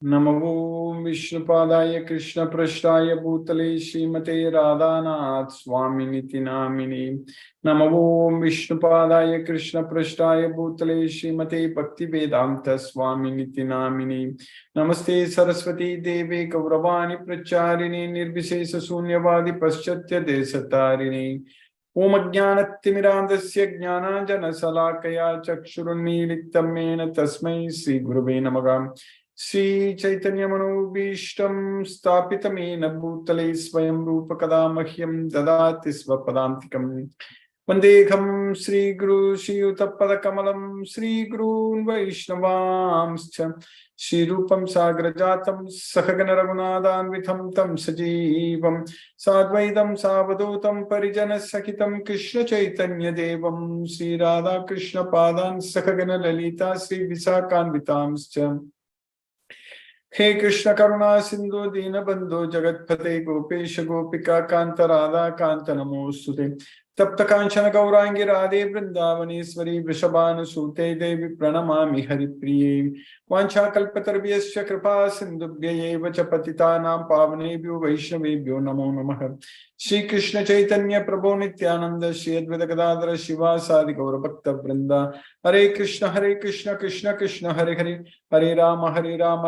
Namo Vishnupadaya Krishna Prashtaya Bhutale Srimate Radhanath Swaminiti Namini Namo Vishnupadaya Krishna Prashtaya Bhutale Srimate Bhakti Vedanta Swaminiti Namini Namaste Saraswati Devi Kauravani Pracharini Nirbhisesa Sunyavadi Paschatya Desatarini Om Ajnanatimirandasya Jnananjana Salakaya Chakshurunmilitam Mena Tasmai Sri Gurave Namaha Sri Chaitanya Manobhishtam Sthapitamena Bhutale Swayam Rupa Kadamahyam Dadati Svapadantikam Vandeham Sri Guru Shri Uttapada Kamalam Sri Guru Vaishnavamscha Shri Rupam Sagrajatam Sahagana Raghunadan Vitham Tam Sajeevam Sadvaidam Savadutam Parijana Sakitam Krishna Chaitanya Devam Sri Radha Krishna Padan Sahagana Lalita Sri Visakan Vitamscha Hey Krishna Karuna Sindhu Dina Bandhu Jagatpate Gopesha Gopika Kanta Radha Kanta Namostute Tapta Kanchana Gaurangi Radhe Vrindavaneshwari Vrishabhanu Sute Devi Pranamami Haripriye Vancha Kalpatarvyasya Kripa Sindhubhya Eva Chapatitanam Pavanebhyo Vaishnavebhyo Namo Namaha Shri Krishna Chaitanya Prabhu Nityananda Shri Advaita Gadadhara Shiva Sadi Gaura Bhakta Vrinda Hare Krishna Krishna Krishna Hare Hare Hare Rama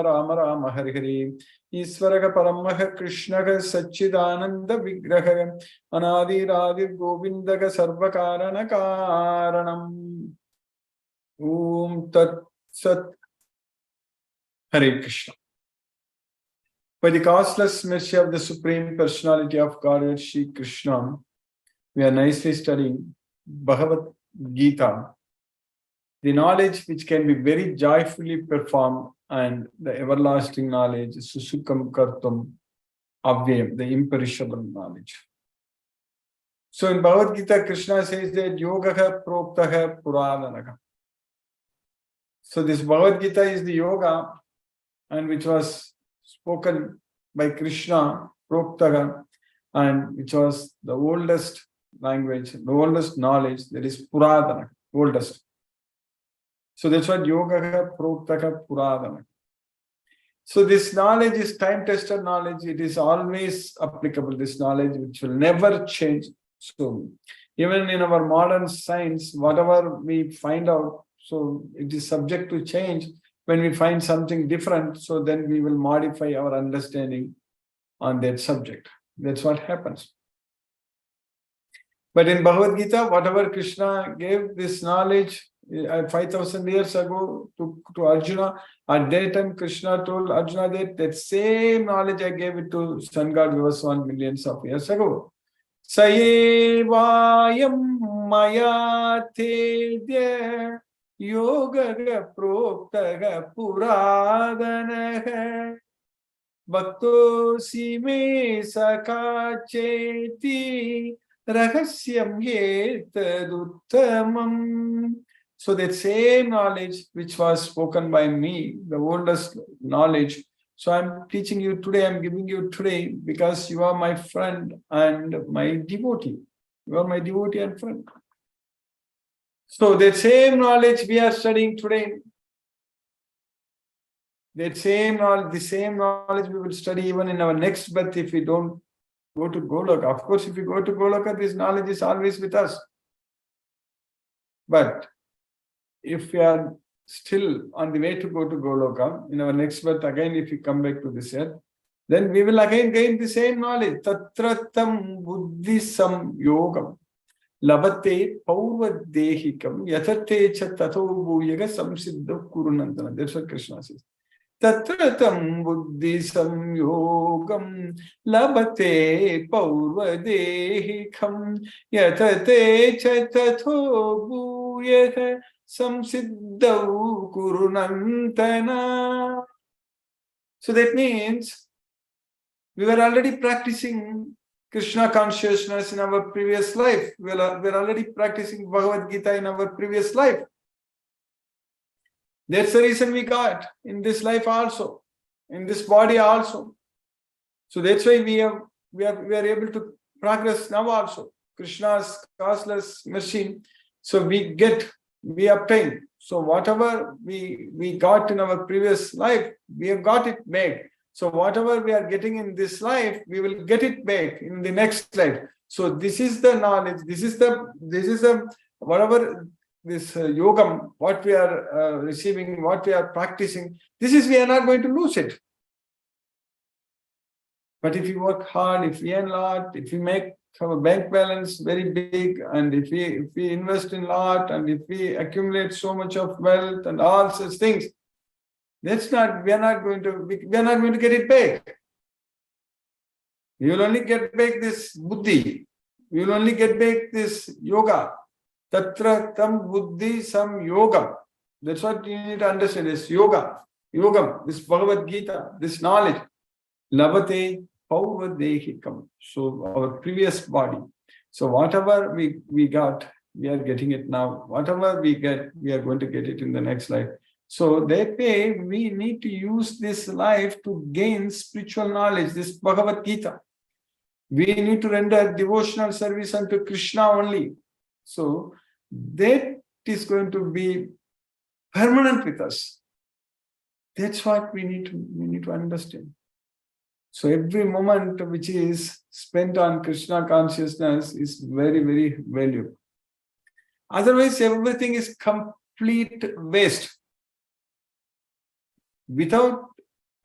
Rama Rama Hare Hare Isvaraga Paramaha Krishnaga Satchidananda Vigraha Anadi Radhi Govindaga Sarvakarana Karanam Tat Sat Hare Krishna. By the causeless mercy of the Supreme Personality of Godhead, Shri Krishna, we are nicely studying Bhagavad Gita, the knowledge which can be very joyfully performed, and the everlasting knowledge, Susukam Kartum Avyam, the imperishable knowledge. So in Bhagavad Gita, Krishna says that Yogaha Proktaha Puradanaha. So this Bhagavad Gita is the yoga, and which was spoken by Krishna, Proktaha, and which was the oldest language, the oldest knowledge, that is Puradana, oldest. So that's what Yoga Proktaha Puradana. So this knowledge is time-tested knowledge. It is always applicable, this knowledge, which will never change. So even in our modern science, whatever we find out, so it is subject to change. When we find something different, so then we will modify our understanding on that subject. That's what happens. But in Bhagavad Gita, whatever Krishna gave this knowledge 5,000 years ago to Arjuna, at that time Krishna told Arjuna that same knowledge I gave it to sun god Vivaswan millions of years ago. Sayevayam maya tedya yoga proktaga puradanaha bhaktosi me sakacheti rahasyam yetaduttamam. So that same knowledge which was spoken by me, the oldest knowledge, so I'm teaching you today, I'm giving you today because you are my friend and my devotee. You are my devotee and friend. So that same knowledge we are studying today, that same knowledge, the same knowledge we will study even in our next birth if we don't go to Goloka. Of course, if we go to Goloka, this knowledge is always with us. But if we are still on the way to go to Goloka, in our next birth, again, if we come back to this earth, then we will again gain the same knowledge. Tatratam buddhisam yogam labate paurvadehikam yathate cha tato bhuyaga samsiddha kurunandana. That's what Krishna says. Tatratam buddhisam yogam labate paurvadehikam yathate cha tato bhuyaga samsiddhau kurunantana. So that means we were already practicing Krishna consciousness in our previous life. We were already practicing Bhagavad Gita in our previous life. That's the reason we got in this life also, in this body also. So that's why we are able to progress now also. Krishna's causeless mercy. So we obtain. So whatever we got in our previous life, we have got it back. So whatever we are getting in this life, we will get it back in the next life. So this is the knowledge. This is the whatever this yogam, what we are receiving, what we are practicing. This is, we are not going to lose it. But if we work hard, if we earn a lot, if we make our bank balance very big, and if we invest in a lot, and if we accumulate so much of wealth and all such things, we are not going to get it back. We will only get back this buddhi. We will only get back this yoga. Tatra tam buddhi sam yogam. That's what you need to understand, is yoga. Yogam, this Bhagavad Gita, this knowledge. Labate pauvadehikam. So our previous body. So whatever we got, we are getting it now. Whatever we get, we are going to get it in the next life. So that way, we need to use this life to gain spiritual knowledge, this Bhagavad Gita. We need to render devotional service unto Krishna only. So that is going to be permanent with us. That's what we need to understand. So every moment which is spent on Krishna consciousness is very, very valuable. Otherwise, everything is complete waste. Without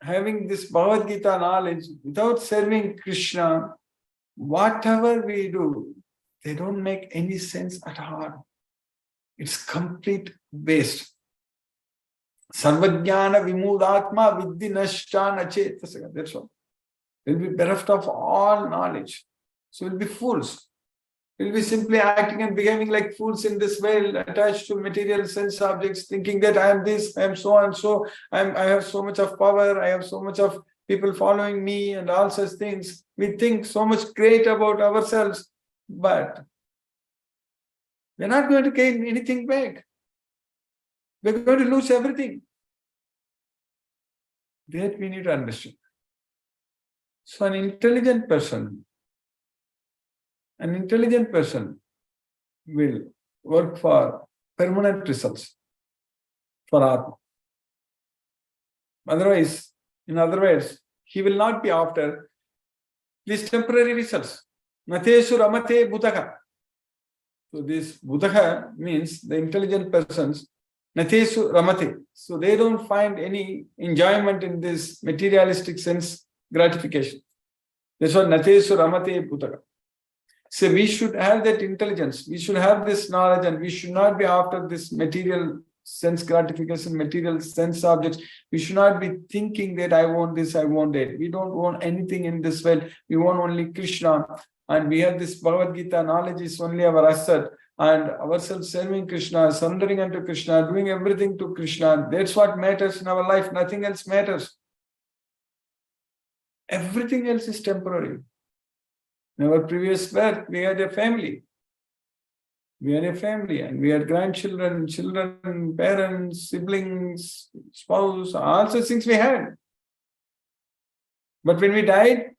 having this Bhagavad Gita knowledge, without serving Krishna, whatever we do, they don't make any sense at all. It's complete waste. Sarvajnana vimudatma vidhi nashtana chetasaka. That's all. We'll be bereft of all knowledge. So we'll be fools. We'll be simply acting and behaving like fools in this world, attached to material sense objects, thinking that I am this, I am so and so, I have so much of power, I have so much of people following me and all such things. We think so much great about ourselves, but we're not going to gain anything back. We're going to lose everything. That we need to understand. So an intelligent person will work for permanent results for Atma. Otherwise, in other words, he will not be after these temporary results. Natesu ramate bhutaka. So this bhutaka means the intelligent persons. Natesu ramate. So they don't find any enjoyment in this materialistic sense gratification. That's what natesu ramate bhutaka. So we should have that intelligence, we should have this knowledge, and we should not be after this material sense gratification, material sense objects. We should not be thinking that I want this, I want that. We don't want anything in this world. We want only Krishna. And we have this Bhagavad Gita knowledge is only our asset. And ourselves serving Krishna, surrendering unto Krishna, doing everything to Krishna. That's what matters in our life. Nothing else matters. Everything else is temporary. In our previous birth, we had a family. We had a family and we had grandchildren, children, parents, siblings, spouse, all such things we had. But when we died,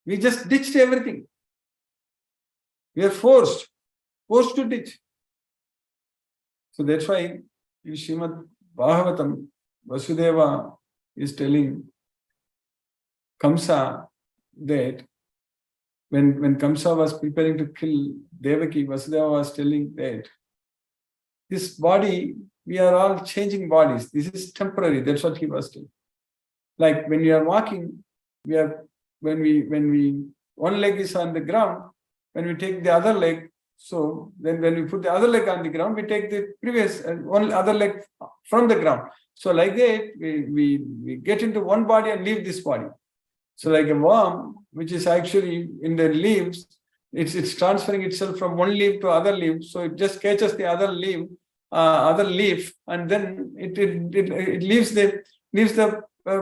we just ditched everything. We are forced to ditch. So that's why in Srimad Bhagavatam, Vasudeva is telling Kamsa that when Kamsa was preparing to kill Devaki, Vasudeva was telling that this body, we are all changing bodies. This is temporary. That's what he was telling. Like when we are walking, when we one leg is on the ground, when we take the other leg, so then when we put the other leg on the ground, we take the previous one other leg from the ground. So like that, we get into one body and leave this body. So like a worm, which is actually in the leaves, it's transferring itself from one leaf to other leaf. So it just catches the other leaf, and then it leaves the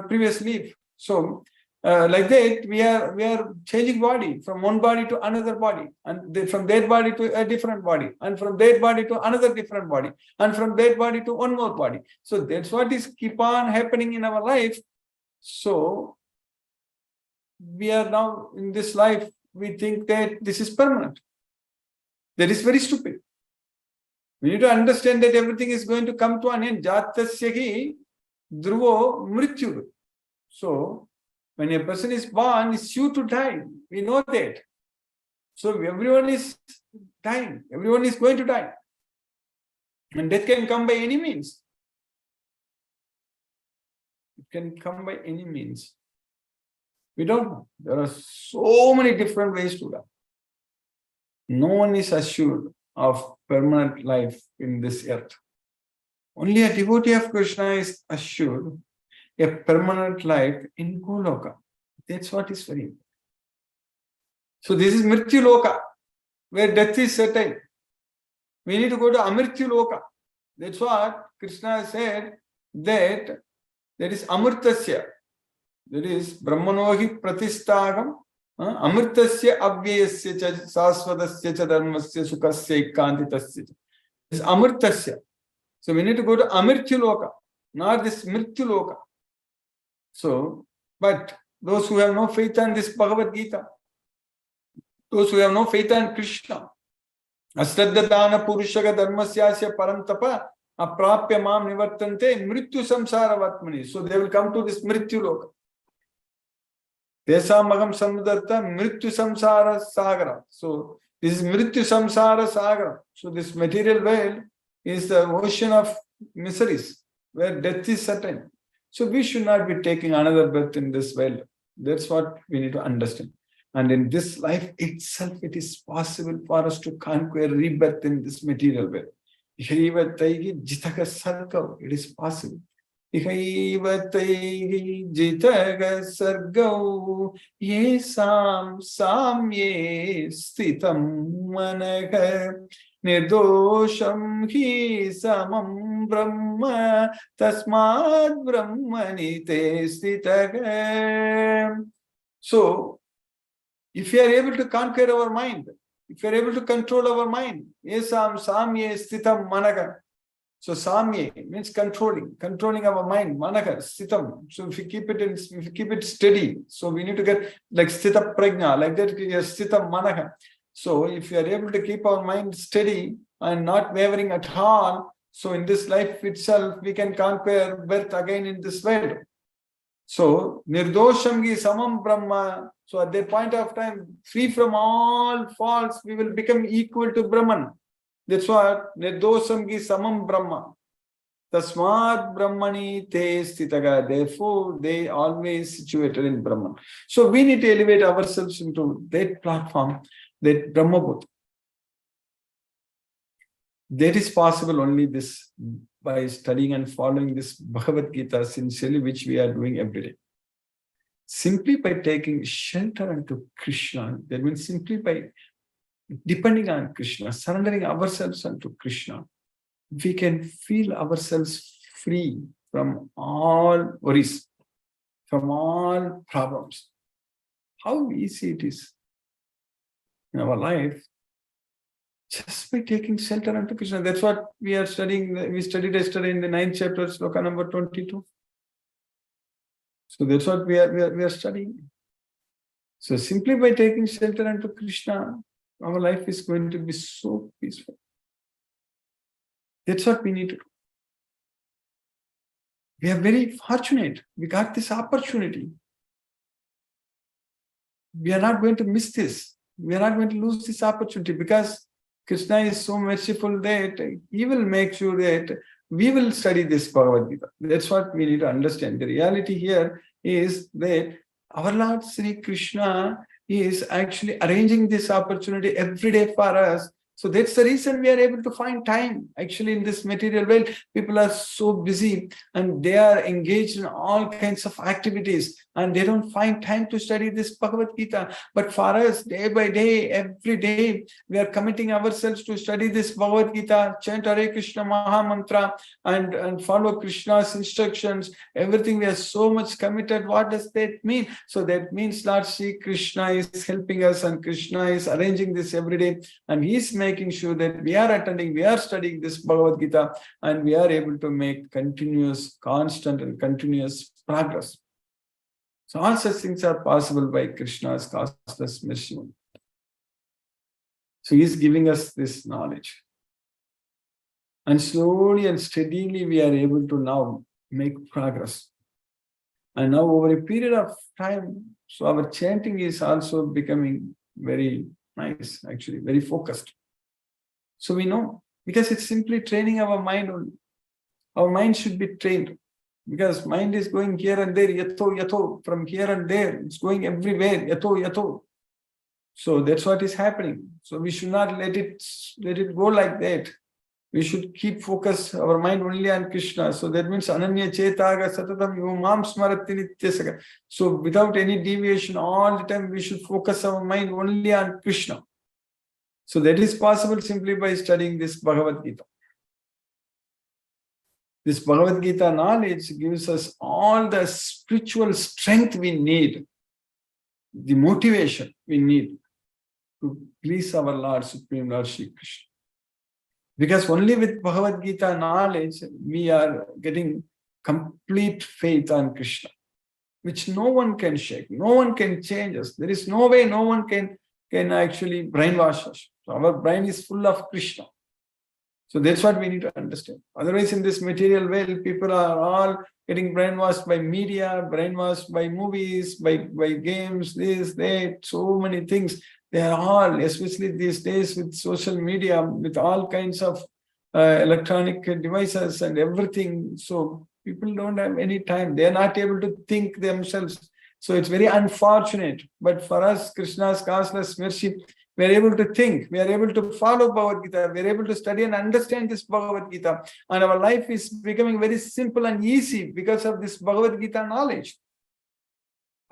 previous leaf. So like that, we are changing body from one body to another body, and from that body to a different body, and from that body to another different body, and from that body to one more body. So that's what is keep on happening in our life. So we are now in this life, we think that this is permanent. That is very stupid. We need to understand that everything is going to come to an end. Jatasya hi dhruvo mrityu. So, when a person is born, it's due to die. We know that. So, everyone is dying. Everyone is going to die. And death can come by any means. It can come by any means. We don't know. There are so many different ways to die. No one is assured of permanent life in this earth. Only a devotee of Krishna is assured a permanent life in Goloka. That's what is very important. So this is Mrityu Loka, where death is certain. We need to go to Amrityu Loka. That's what Krishna said, that there is Amritasya. There is Brahmanohi Pratistagam, Amritasya Avyayasya cha Sasvadasya cha Dharmasya Sukasya Kantitasya. This is Amritasya. So we need to go to Amrityu Loka, not this Mrityu Loka. So, but those who have no faith in this Bhagavad Gita, those who have no faith in Krishna, Astadadana Purushaga Dharmasyasya Parantapa Aprapya Mam Nivartante Mrityu Samsara Vatmani. So they will come to this Mrityu Loka. Tesamagam Samudarta Mrityu Samsara Sagara. So this is Mrityu Samsara Sagara. So this material world is the ocean of miseries where death is certain. So we should not be taking another birth in this world. That's what we need to understand. And in this life itself, it is possible for us to conquer rebirth in this material world. It is possible. Jitaga sargau yesam samye stitam managa nirdosham hi samam brahma tasmad brahmani te stitaga. So, if we are able to conquer our mind, if we are able to control our mind, yesam samye stitam managa. So samye means controlling our mind, managa, stitam. So if we keep it steady, so we need to get like stita prajna, like that, stitam managa. So if we are able to keep our mind steady and not wavering at all, so in this life itself, we can conquer birth again in this world. So nirdoshamgi samam brahma. So at that point of time, free from all faults, we will become equal to Brahman. That's what nirdoshamgi samam brahma. Tasmad brahmani te stitaga. Therefore, they always situated in Brahman. So we need to elevate ourselves into that platform, that Brahmabhuta. That is possible only this by studying and following this Bhagavad Gita sincerely, which we are doing every day. Simply by taking shelter unto Krishna, that means simply by depending on Krishna, surrendering ourselves unto Krishna, we can feel ourselves free from all worries, from all problems. How easy it is in our life, just by taking shelter unto Krishna. That's what we are studying. We studied yesterday in the 9th chapter, sloka number 22. So that's what we are studying. So simply by taking shelter unto Krishna, our life is going to be so peaceful. That's what we need to do. We are very fortunate. We got this opportunity. We are not going to miss this. We are not going to lose this opportunity because Krishna is so merciful that he will make sure that we will study this Bhagavad Gita. That's what we need to understand. The reality here is that our Lord Sri Krishna is actually arranging this opportunity every day for us. So that's the reason we are able to find time. Actually, in this material world, people are so busy and they are engaged in all kinds of activities and they don't find time to study this Bhagavad Gita. But for us, day by day, every day, we are committing ourselves to study this Bhagavad Gita, chant Hare Krishna Maha Mantra and follow Krishna's instructions. Everything we are so much committed. What does that mean? So that means Lord Sri Krishna is helping us and Krishna is arranging this every day and he is making sure that we are attending, we are studying this Bhagavad Gita and we are able to make continuous, constant and continuous progress. So all such things are possible by Krishna's costless mercy. So he is giving us this knowledge. And slowly and steadily we are able to now make progress. And now over a period of time, so our chanting is also becoming very nice, actually, very focused. So we know, because it's simply training our mind only. Our mind should be trained, because mind is going here and there, yato, yato, from here and there, it's going everywhere, yato, yato. So that's what is happening. So we should not let it go like that. We should keep focus our mind only on Krishna. So that means Ananya Chetaga Satatam Yumam Smarati Nityasaka. So without any deviation, all the time we should focus our mind only on Krishna. So that is possible simply by studying this Bhagavad Gita. This Bhagavad Gita knowledge gives us all the spiritual strength we need, the motivation we need to please our Lord, Supreme Lord Shri Krishna. Because only with Bhagavad Gita knowledge, we are getting complete faith on Krishna, which no one can shake, no one can change us. There is no way no one can actually brainwash us. So our brain is full of Krishna. So that's what we need to understand. Otherwise, in this material world, people are all getting brainwashed by media, brainwashed by movies, by games, this, that, so many things. They are all, especially these days with social media, with all kinds of electronic devices and everything. So people don't have any time. They are not able to think themselves. So it's very unfortunate. But for us, Krishna's causeless mercy, we are able to think, we are able to follow Bhagavad Gita, we are able to study and understand this Bhagavad Gita. And our life is becoming very simple and easy because of this Bhagavad Gita knowledge.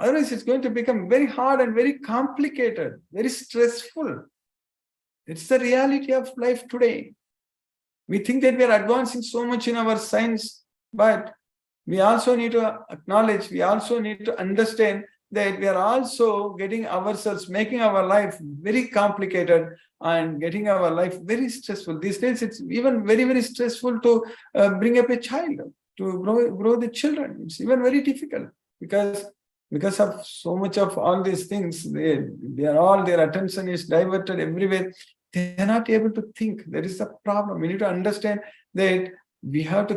Otherwise, it's going to become very hard and very complicated, very stressful. It's the reality of life today. We think that we are advancing so much in our science, but we also need to acknowledge, we also need to understand that we are also getting ourselves, making our life very complicated and getting our life very stressful. These days, it's even very, very stressful to bring up a child, to grow the children. It's even very difficult because of so much of all these things, their attention is diverted everywhere. They are not able to think. There is a problem. We need to understand that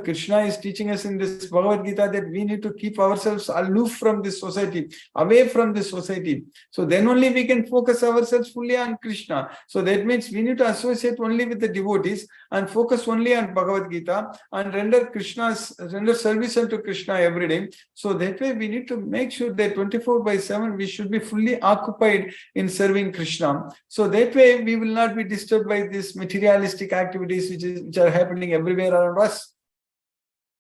Krishna is teaching us in this Bhagavad Gita that we need to keep ourselves aloof from this society, away from this society. So then only we can focus ourselves fully on Krishna. So that means we need to associate only with the devotees and focus only on Bhagavad Gita and render service unto Krishna every day. So that way we need to make sure that 24/7 we should be fully occupied in serving Krishna. So that way we will not be disturbed by these materialistic activities which are happening everywhere around us.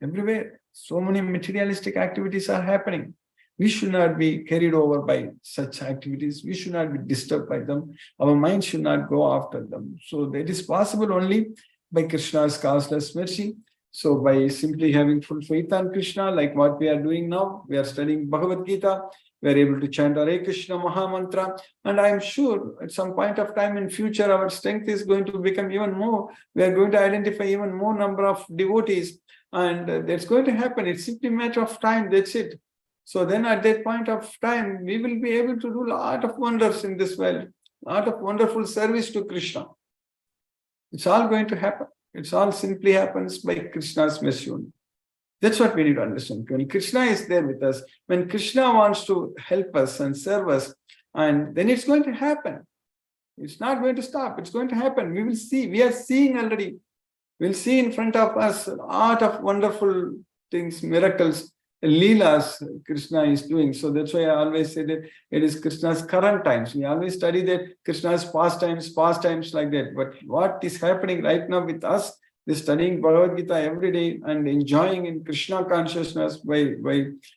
Everywhere, so many materialistic activities are happening. We should not be carried over by such activities. We should not be disturbed by them. Our mind should not go after them. So that is possible only by Krishna's causeless mercy. So by simply having full faith on Krishna, like what we are doing now, we are studying Bhagavad Gita, we are able to chant Hare Krishna Maha Mantra, and I am sure at some point of time in future, our strength is going to become even more. We are going to identify even more number of devotees, and that's going to happen. It's simply a matter of time, that's it. So then at that point of time, we will be able to do a lot of wonders in this world, a lot of wonderful service to Krishna. It's all going to happen. It's all simply happens by Krishna's mercy only. That's what we need to understand. When Krishna is there with us, when Krishna wants to help us and serve us, and then it's going to happen. It's not going to stop. It's going to happen. We will see. We are seeing already. We'll see in front of us a lot of wonderful things, miracles, leelas Krishna is doing. So that's why I always say that it is Krishna's current times. We always study that Krishna's past times like that. But what is happening right now with us, is studying Bhagavad Gita every day and enjoying in Krishna consciousness by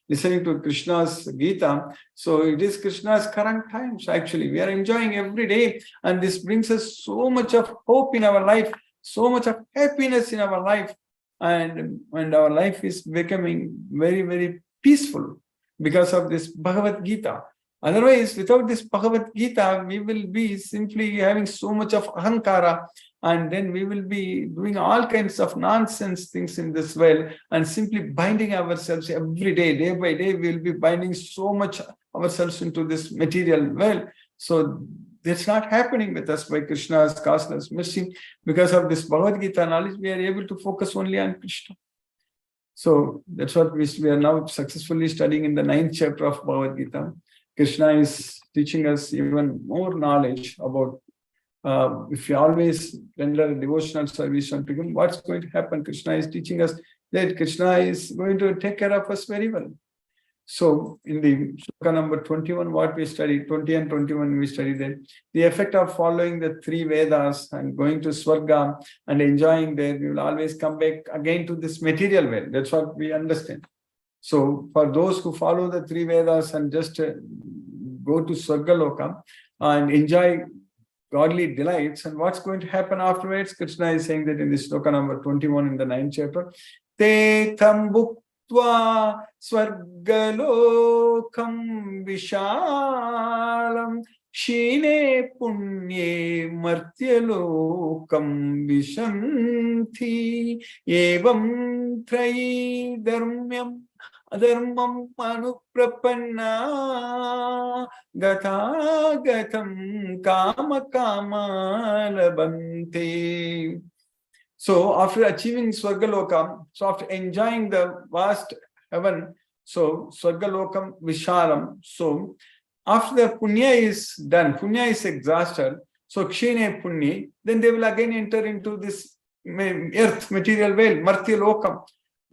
listening to Krishna's Gita. So it is Krishna's current times actually. We are enjoying every day, and this brings us so much of hope in our life, so much of happiness in our life, and our life is becoming very, very peaceful because of this Bhagavad Gita. Otherwise, without this Bhagavad Gita, we will be simply having so much of ahankara, and then we will be doing all kinds of nonsense things in this world and simply binding ourselves every day, day by day, we will be binding so much ourselves into this material world. So that's not happening with us by Krishna's causeless mercy. Because of this Bhagavad Gita knowledge, we are able to focus only on Krishna. So that's what we are now successfully studying in the 9th chapter of Bhagavad Gita. Krishna is teaching us even more knowledge about if we always render a devotional service unto him, what's going to happen? Krishna is teaching us that Krishna is going to take care of us very well. So in the sloka number 21, what we studied, 20 and 21, we studied that the effect of following the 3 Vedas and going to Swarga and enjoying there, we will always come back again to this material world. That's what we understand. So for those who follow the 3 Vedas and just go to Swargaloka and enjoy godly delights, and what's going to happen afterwards? Krishna is saying that in the sloka number 21 in the 9th chapter, Te Twa Swargalokam Vishalam Shine Punye Martyalokam Vishanti Evam Trayi Dharmyam Adharmam Anuprapanna Gata Gatam Kama Kama Labante. So after achieving Swargaloka, so after enjoying the vast heaven, so Swargalokam Vishalam, so after the Punya is done, Punya is exhausted, so Kshine Punye, then they will again enter into this earth, material world, Martyalokam.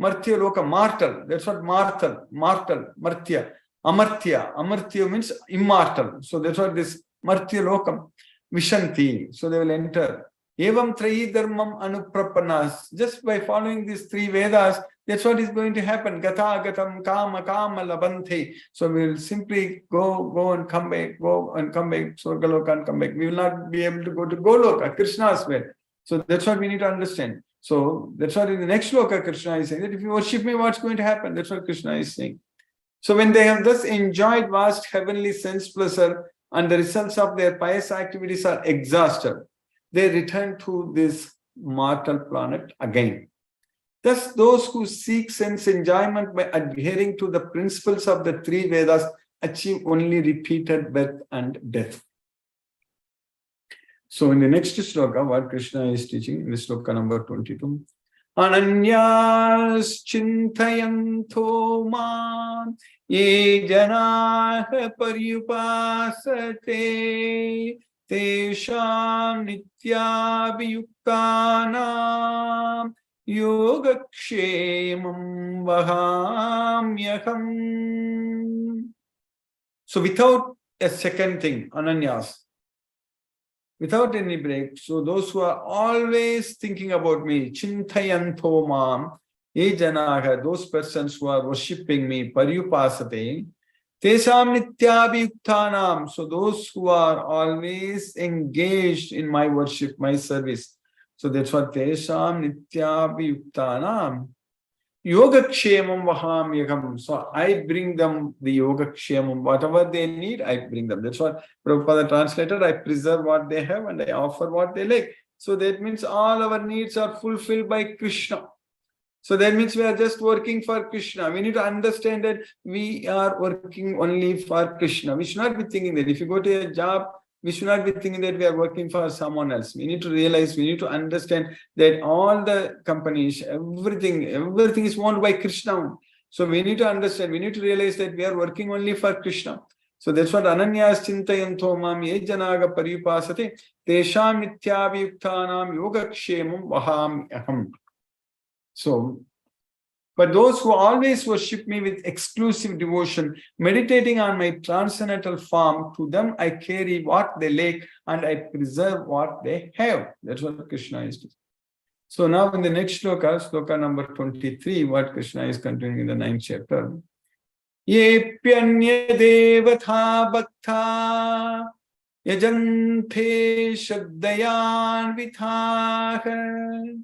Martyaloka, mortal, that's what mortal, Martya. Amartya means immortal. So that's what this Martyalokam, Vishanti. So they will enter. Evam Trayi Dharmam Anuprapanas. Just by following these 3 Vedas, that's what is going to happen. Gata Gatam Kama Kama Labante. So we will simply go and come back, Swargaloka and come back. We will not be able to go to Goloka, Krishna's way. So that's what we need to understand. So that's what in the next sloka Krishna is saying, that if you worship me, what's going to happen? That's what Krishna is saying. So when they have thus enjoyed vast heavenly sense pleasure and the results of their pious activities are exhausted, they return to this mortal planet again. Thus, those who seek sense enjoyment by adhering to the principles of the 3 Vedas achieve only repeated birth and death. So in the next sloka, what Krishna is teaching, in the sloka number 22, Ananyas Chintayanto Mam Ye Janaha Paryupasate Tesham Nityabhiyuktanam Yogakshemam Vahamyaham. So without a second thing, Ananyas, without any break, so those who are always thinking about me, Chintayanto Mam, Ye Janaha, those persons who are worshipping me, Paryupasate, Tesham Nityabhiyuktanam, so those who are always engaged in my worship, my service. So that's what Tesham Nityabhiyuktanam. Yogakshemam Vahamyakam. So I bring them the Yogakshemam. Whatever they need, I bring them. That's what Prabhupada translated. I preserve what they have and I offer what they like. So that means all our needs are fulfilled by Krishna. So that means we are just working for Krishna. We need to understand that we are working only for Krishna. We should not be thinking that if you go to a job, we should not be thinking that we are working for someone else. We need to realize, we need to understand that all the companies, everything is owned by Krishna. So we need to understand, we need to realize that we are working only for Krishna. So that's what Ananyas Chintayanto Mam Ye Janaga Paryupasate Tesham Nityabhiyuktanam Yogakshemam Vahamyaham. So, but those who always worship me with exclusive devotion, meditating on my transcendental form, to them I carry what they lack and I preserve what they have. That's what Krishna is doing. So now in the next sloka, sloka number 23, what Krishna is continuing in the 9th chapter. Ye pyanya devatha bhakta yajante shaddayan vithaha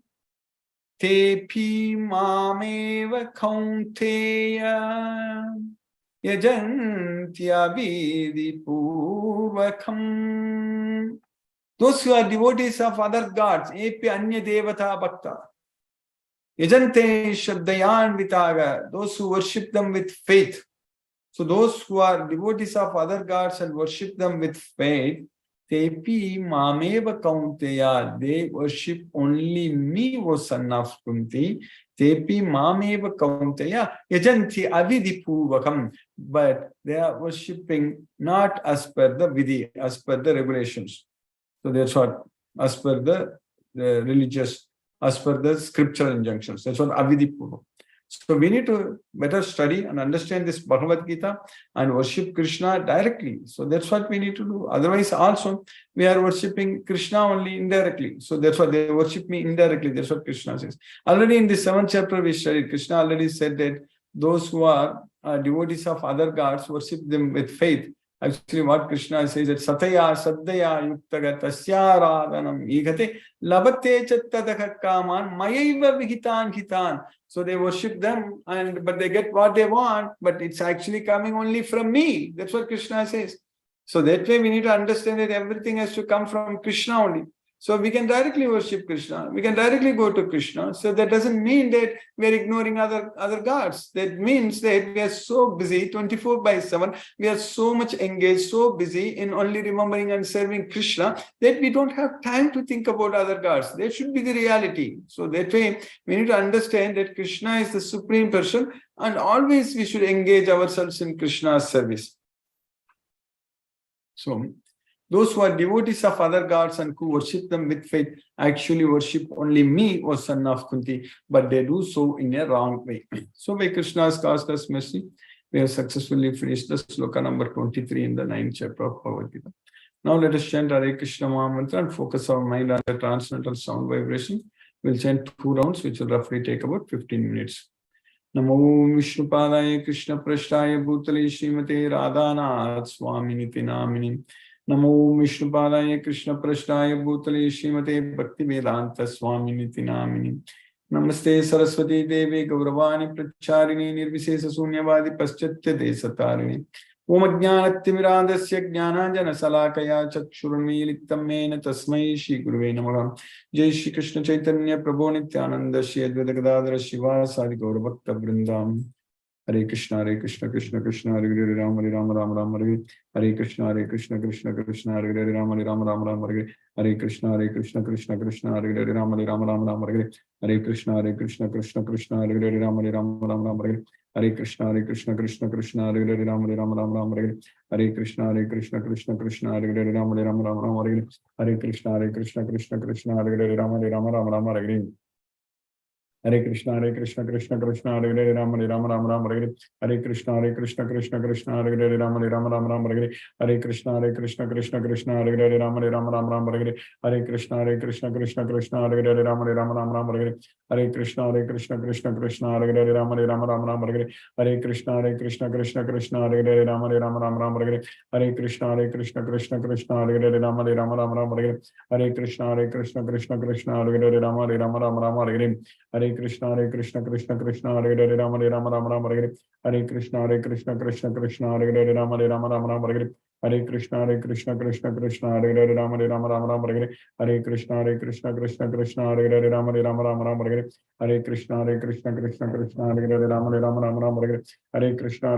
Tepi mameva kaunteya yajantya vidi purvakam. Those who are devotees of other gods, epi anya devata bhakta, yajante shaddayan vitaga, those who worship them with faith. So those who are devotees of other gods and worship them with faith, Tepi Mameva Kaunteya, they worship only me, O son of Kunti. Tepi Mameva Kaunteya, Yajanti Avidi Puvakam. But they are worshipping not as per the Vidhi, as per the regulations. So that's what, as per the religious, as per the scriptural injunctions. That's what Avidi Puvakam. So we need to better study and understand this Bhagavad Gita and worship Krishna directly. So that's what we need to do. Otherwise, also we are worshipping Krishna only indirectly. So that's why they worship me indirectly. That's what Krishna says. Already in the 7th chapter we studied, Krishna already said that those who are devotees of other gods worship them with faith. Actually, what Krishna says that Sataya Saddaya Yuktaga Tasya Radhanam Igate Labate Chattadaka Kaman Mayaiva Vihitan Hitan. So they worship them, but they get what they want, but it's actually coming only from me. That's what Krishna says. So that way we need to understand that everything has to come from Krishna only. So we can directly worship Krishna. We can directly go to Krishna. So that doesn't mean that we are ignoring other gods. That means that we are so busy 24/7. We are so much engaged, so busy in only remembering and serving Krishna that we don't have time to think about other gods. That should be the reality. So that way we need to understand that Krishna is the supreme person, and always we should engage ourselves in Krishna's service. So those who are devotees of other gods and who worship them with faith actually worship only me, O son of Kunti, but they do so in a wrong way. So by Krishna's caused us mercy, we have successfully finished the sloka number 23 in the 9th chapter of Bhagavad Gita. Now let us chant Hare Krishna Mahamantra and focus our mind on the transcendental sound vibration. We'll chant 2 rounds, which will roughly take about 15 minutes. Namo Vishnupadaya Krishna Prashtaya Bhutale Srimate Radhanath Swaminiti Namini. Namo Vishnupadaya Krishna Prashtaya Bhutale Srimate Bhakti Vedanta Swaminiti Namini. Namaste Saraswati Devi Gauravani Pracharini Nirvisesa Sunyavadi Paschatya Desatarini. Om Ajnanatimirandasya Jnananjana Salakaya Chakshurmilitam Mena Tasmai Shri Guruve Namaha. Jai Shri Krishna Chaitanya Prabhu Nityananda Shri Advaita Gadadhara Shiva Sadi Gaura Bhakta Vrindam. Hare Krishna Krishna Krishna Hare Hare Ram Ram Ram Hare Hare Krishna Krishna Krishna Hare Hare Ram Ram Hare Hare Krishna Krishna Krishna Hare Hare Ram Ram Hare Hare Krishna Krishna Krishna Hare Hare Ram Ram Hare Hare Krishna Krishna Krishna Hare Hare Ram Ram Hare Hare Krishna Krishna Krishna Hare Hare Ram Ram Hare Hare Krishna Krishna Krishna Hare Hare Ram Ram Hare Hare Krishna Krishna Krishna Hare Hare Ram Ram Hare Hare Krishna Krishna Krishna Hare Hare Ram Ram Hare Hare Krishna Krishna Krishna Hare Hare Ram Ram Hare Hare Krishna Krishna Krishna Hare Hare Ram Ram Hare Hare Krishna Krishna Krishna Hare Hare Ram Ram Hare Hare Krishna Krishna Krishna Hare Hare Ram Ram Hare Hare Krishna Krishna Krishna Hare Hare Ram Ram Hare Hare Krishna Krishna Krishna Hare Hare Ram Ram Hare Hare Krishna Krishna Krishna Hare Hare Ram Ram Hare Hare Krishna Krishna Krishna Hare Hare Ram Ram Hare Hare Krishna Krishna Krishna Hare Hare Ram Ram Hare Hare Krishna Krishna Krishna Hare Hare Ram Ram Hare Hare Krishna Krishna Krishna Hare Hare Ram Ram Hare Hare Krishna Krishna Krishna Hare Hare Ram Ram Hare Hare Krishna Krishna Hare Hare Ram Hare Hare Krishna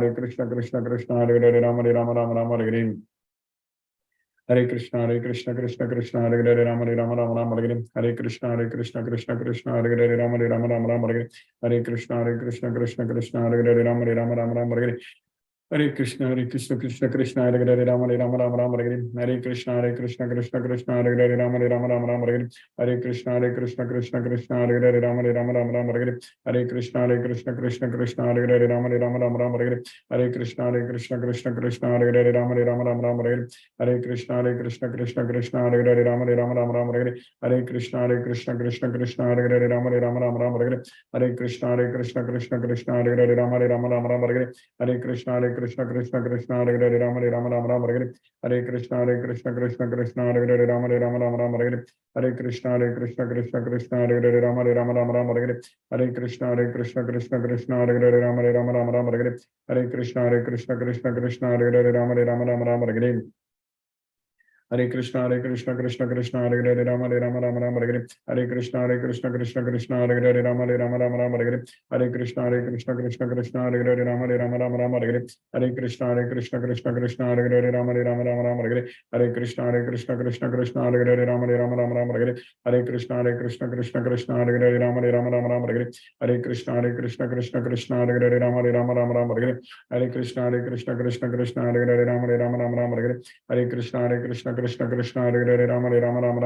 Krishna Krishna Hare Hare Ram Hare Hare Krishna Krishna Krishna Hare Hare Ram Hare Hare Krishna Krishna Hare Hare Ram Hare Hare Krishna Krishna Krishna Hare Hare Ram Hare Hare Krishna Krishna Krishna Hare Hare Ram Hare Hare Krishna Krishna Krishna Hare Hare Ram Hare Hare Krishna Krishna Krishna Hare Hare Ram Hare Krishna Krishna Krishna Hare Hare Ram Hare Krishna Krishna Krishna Hare Hare Ram Hare Krishna Krishna Krishna Hare Hare Ram Hare Krishna Krishna Krishna Hare Hare Ram Hare Hare Krishna Krishna Krishna Hare Hare Ram Hare Krishna Krishna Krishna Hare Hare Ram Hare Krishna Krishna Krishna Hare Hare Ram Hare Krishna Krishna Krishna Hare Hare Ram Hare Krishna Krishna Krishna Hare Hare Ram Hare Hare Krishna Krishna Krishna Hare Hare Hare Rama Rama Rama Hare Hare Krishna Krishna Krishna Hare Hare Hare Rama Rama Rama Hare Hare Krishna Krishna Krishna Hare Hare Rama Rama Rama Hare Hare Krishna Krishna Krishna Hare Hare Rama Rama Rama Hare Hare Krishna Krishna Krishna Hare Hare Rama Rama Rama Hare Hare Krishna Krishna Krishna Hare Hare Rama Rama Rama Hare Hare Krishna Krishna Krishna Hare Hare Rama Rama Hare Hare Krishna Krishna Krishna Hare Hare Rama Rama Hare Hare Krishna Krishna Hare Hare Rama Rama Hare Hare Krishna Krishna Krishna Hare Hare Rama Rama Hare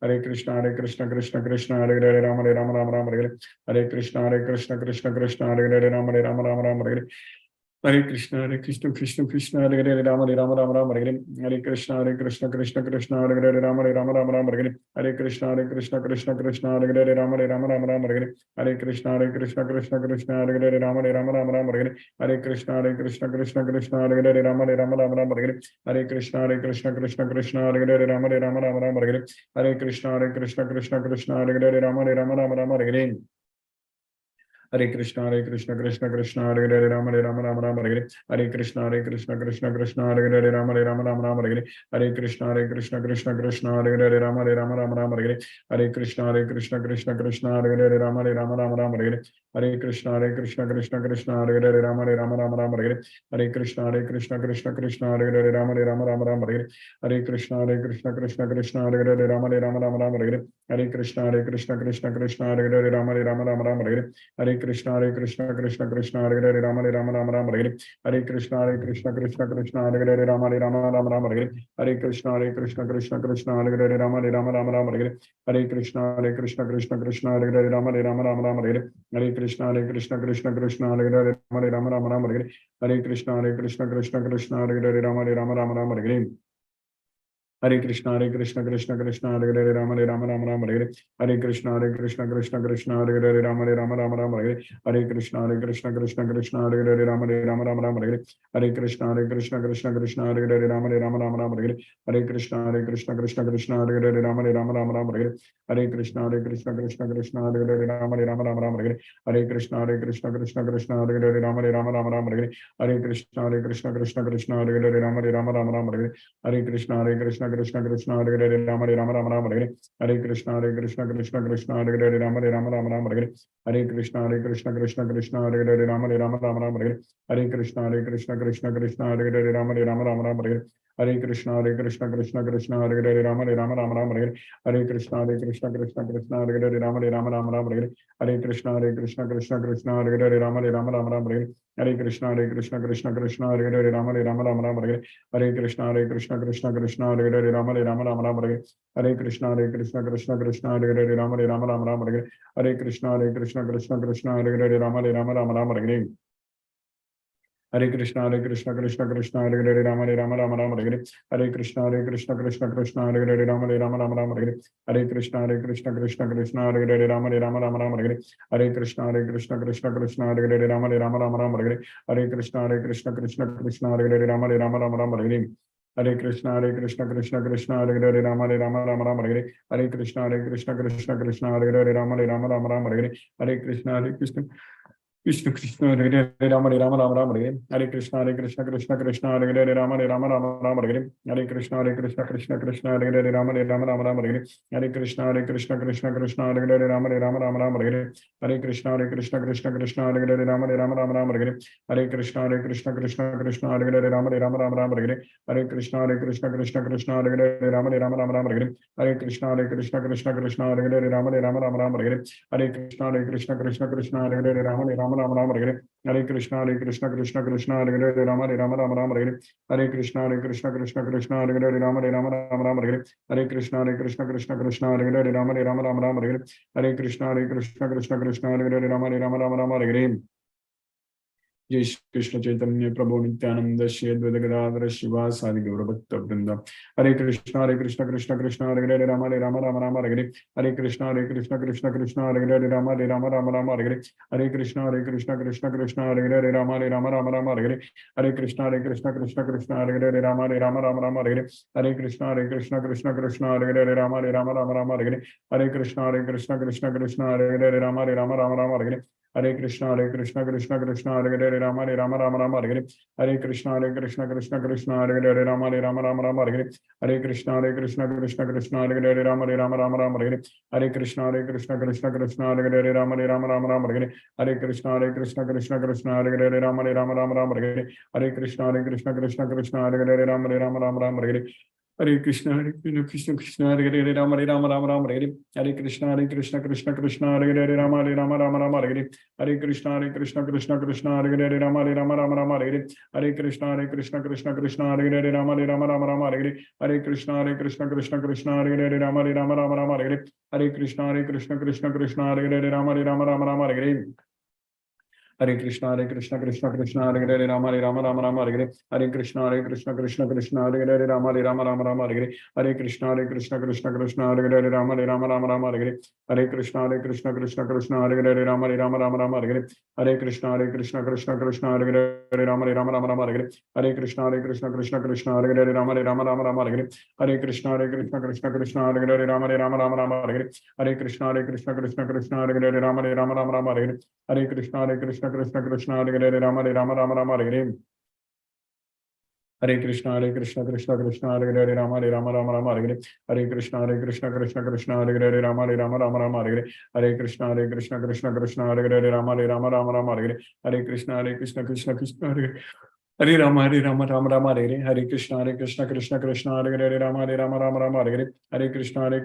Hare Krishna Krishna Krishna Hare Hare Rama Rama Hare Hare Krishna Krishna Hare Hare Rama Hare Hare Krishna Krishna Krishna Hare Hare Rama Rama Hare Hare Krishna Krishna Krishna Hare Hare Rama Rama Hare Hare Krishna Krishna Krishna Hare Hare Rama Rama Hare Hare Krishna Krishna Krishna Hare Hare Rama Rama Hare Hare Krishna Krishna Krishna Hare Hare Rama Rama Hare Hare Krishna Krishna Krishna Hare Hare Rama Hare Hare Krishna Krishna Hare Hare Rama Hare Hare Krishna Krishna Krishna Hare Hare Rama Rama Hare Hare Krishna Krishna Krishna Hare Hare Rama Rama Hare Hare Krishna Krishna Krishna Hare Hare Rama Rama Hare Hare Krishna Krishna Krishna Hare Hare Rama Rama Hare Hare Krishna Krishna Krishna Hare Hare Rama Rama Hare Hare Krishna Krishna Krishna Hare Hare Rama Rama Hare Hare Krishna Krishna Krishna Hare Hare Rama Rama Hare Hare Krishna Krishna Hare Hare Rama Rama Hare Hare Krishna Krishna Krishna Hare Hare Rama Rama Hare Hare Krishna Krishna Krishna Hare Hare Rama Rama Hare Hare Krishna Krishna Krishna Hare Hare Rama Rama Hare Hare Krishna Krishna Krishna Hare Hare Rama Hare Hare Krishna Krishna Krishna Hare Hare Rama Hare Hare Krishna Krishna Hare Hare Rama Rama Hare Hare Krishna Krishna Krishna Hare Hare Rama Rama Hare Hare Krishna Krishna Krishna Hare Hare Rama Rama Hare Hare Krishna Krishna Krishna Hare Hare Rama Rama Hare Hare Krishna Krishna Krishna Hare Hare Rama Rama Hare Hare Krishna Krishna Krishna Hare Hare Rama Rama Hare Hare Krishna Krishna Krishna Hare Hare Rama Rama Hare Hare Krishna Krishna Krishna Hare Hare Rama Hare Hare Krishna Krishna Hare Hare Rama Hare Hare Krishna Krishna Krishna Hare Hare Rama Rama Hare Hare Krishna Krishna Krishna Hare Hare Rama Rama Hare Hare Krishna Krishna Krishna Hare Hare Rama Rama Hare Hare Krishna Krishna Krishna Hare Hare Rama Rama Hare Hare Krishna Krishna Krishna Hare Hare Rama Rama Hare Hare Krishna Krishna Krishna Hare Hare Rama Rama Hare Hare Krishna Krishna Krishna Hare Hare Rama Rama Hare Hare Krishna Krishna Krishna Hare Hare Rama Rama Hare Hare Krishna Krishna Krishna Hare Hare Rama Rama Hare Hare Krishna Krishna Krishna Hare Hare Rama Rama Hare Hare Krishna Krishna Krishna Hare Hare Rama Rama Hare Hare Krishna Krishna Krishna Hare Hare Rama Rama Hare Hare Krishna Krishna Krishna Hare Hare Rama Rama Hare Hare Krishna Krishna Krishna Hare Hare Rama Rama Hare Hare Krishna Krishna Krishna Hare Hare Rama Rama Hare Hare Krishna Krishna Hare Hare Rama Rama Hare Hare Krishna Krishna Krishna Hare Hare Rama Rama Hare Hare Krishna Krishna Hare Hare Rama Rama Hare Hare Krishna Krishna Hare Hare Rama Rama Hare Hare Krishna Krishna Hare Hare Rama Rama Hare Hare Krishna Krishna Krishna Hare Hare Rama Rama Hare Hare Krishna Krishna Hare Hare Rama Rama Hare Hare Krishna Krishna Krishna Hare Hare Rama Rama Hare Hare Krishna Krishna Hare Hare Rama Rama Hare Hare Krishna Krishna Hare Hare Rama Rama Hare Hare Krishna Krishna Hare Hare Rama Rama Hare Hare Krishna Krishna Hare Hare Rama Rama Hare Hare Krishna Krishna Hare Hare Rama Rama Hare Hare Krishna Krishna Hare Hare Rama Rama Hare Hare Krishna Krishna Hare Hare Rama Rama Hare Jai Shri Krishna Chaitanya Prabhu Nityananda Shri Advaita Gadadhara Shivasadi Gaura Bhakta Vrinda Hare Krishna Krishna Hare Hare Rama Rama Hare Hare Krishna Krishna Krishna Hare Hare Rama Rama Hare Hare Krishna Krishna Hare Hare Rama Rama Hare Hare Krishna Krishna Hare Hare Rama Rama Hare Hare Krishna Krishna Hare Hare Rama Rama Hare Hare Krishna Krishna Hare Hare Rama Rama Hare Hare Krishna Krishna Krishna Hare Hare Hare Rama Rama Rama Hare Hare Hare Krishna Krishna Krishna Hare Hare Hare Rama Rama Rama Hare Hare Hare Krishna Krishna Krishna Hare Hare Hare Rama Rama Rama Hare Hare Hare Krishna Krishna Krishna Hare Hare Rama Rama Rama Hare Hare Hare Krishna Krishna Krishna Hare Hare Rama Rama Rama Hare Hare Hare Krishna Krishna Krishna Hare Hare Rama Rama Rama Hare Hare Hare Krishna Krishna Hare Hare Rama Rama Hare Hare Hare Krishna Krishna Krishna Hare Hare Rama Rama Hare Hare Hare Krishna Krishna Krishna Hare Hare Rama Rama Hare Hare Hare Krishna Krishna Krishna Hare Hare Rama Rama Hare Hare Hare Krishna Krishna Krishna Hare Hare Rama Rama Hare Hare Hare Krishna Krishna Krishna Hare Hare Rama Hare Hare Hare Krishna Krishna Krishna Hare Hare Rama Hare Hare Hare Krishna Krishna Krishna Hare Hare Rama Rama Hare Hare Hare Krishna Krishna Krishna Hare Hare Rama Rama Hare Hare Hare Krishna Krishna Krishna Hare Hare Rama Rama Hare Hare Hare Krishna Krishna Krishna Hare Hare Rama Rama Hare Hare Hare Krishna Krishna Krishna Hare Hare Rama Hare Hare Hare Krishna Krishna Krishna Hare Hare Rama Hare Hare Hare Krishna Krishna Krishna Hare Hare Rama Hare Hare Hare Krishna Krishna Hare Hare Rama Hare Hare Hare Krishna Krishna Hare Hare Rama Hare Hare Hare Krishna Krishna Hare Hare Rama Rama Hare Hare Hare Krishna Krishna Hare Hare Rama Rama Hare Hare Hare Krishna Krishna Hare Hare Rama Rama Hare Hare Hare Krishna Krishna Hare Hare Rama Rama Hare Hare Hare Krishna Krishna Hare Hare Rama Rama Hare Hare Hare Krishna Krishna Hare Hare Rama Rama Hare Hare Hare Krishna Krishna Hare Hare Rama Rama Hare Hare Hare Krishna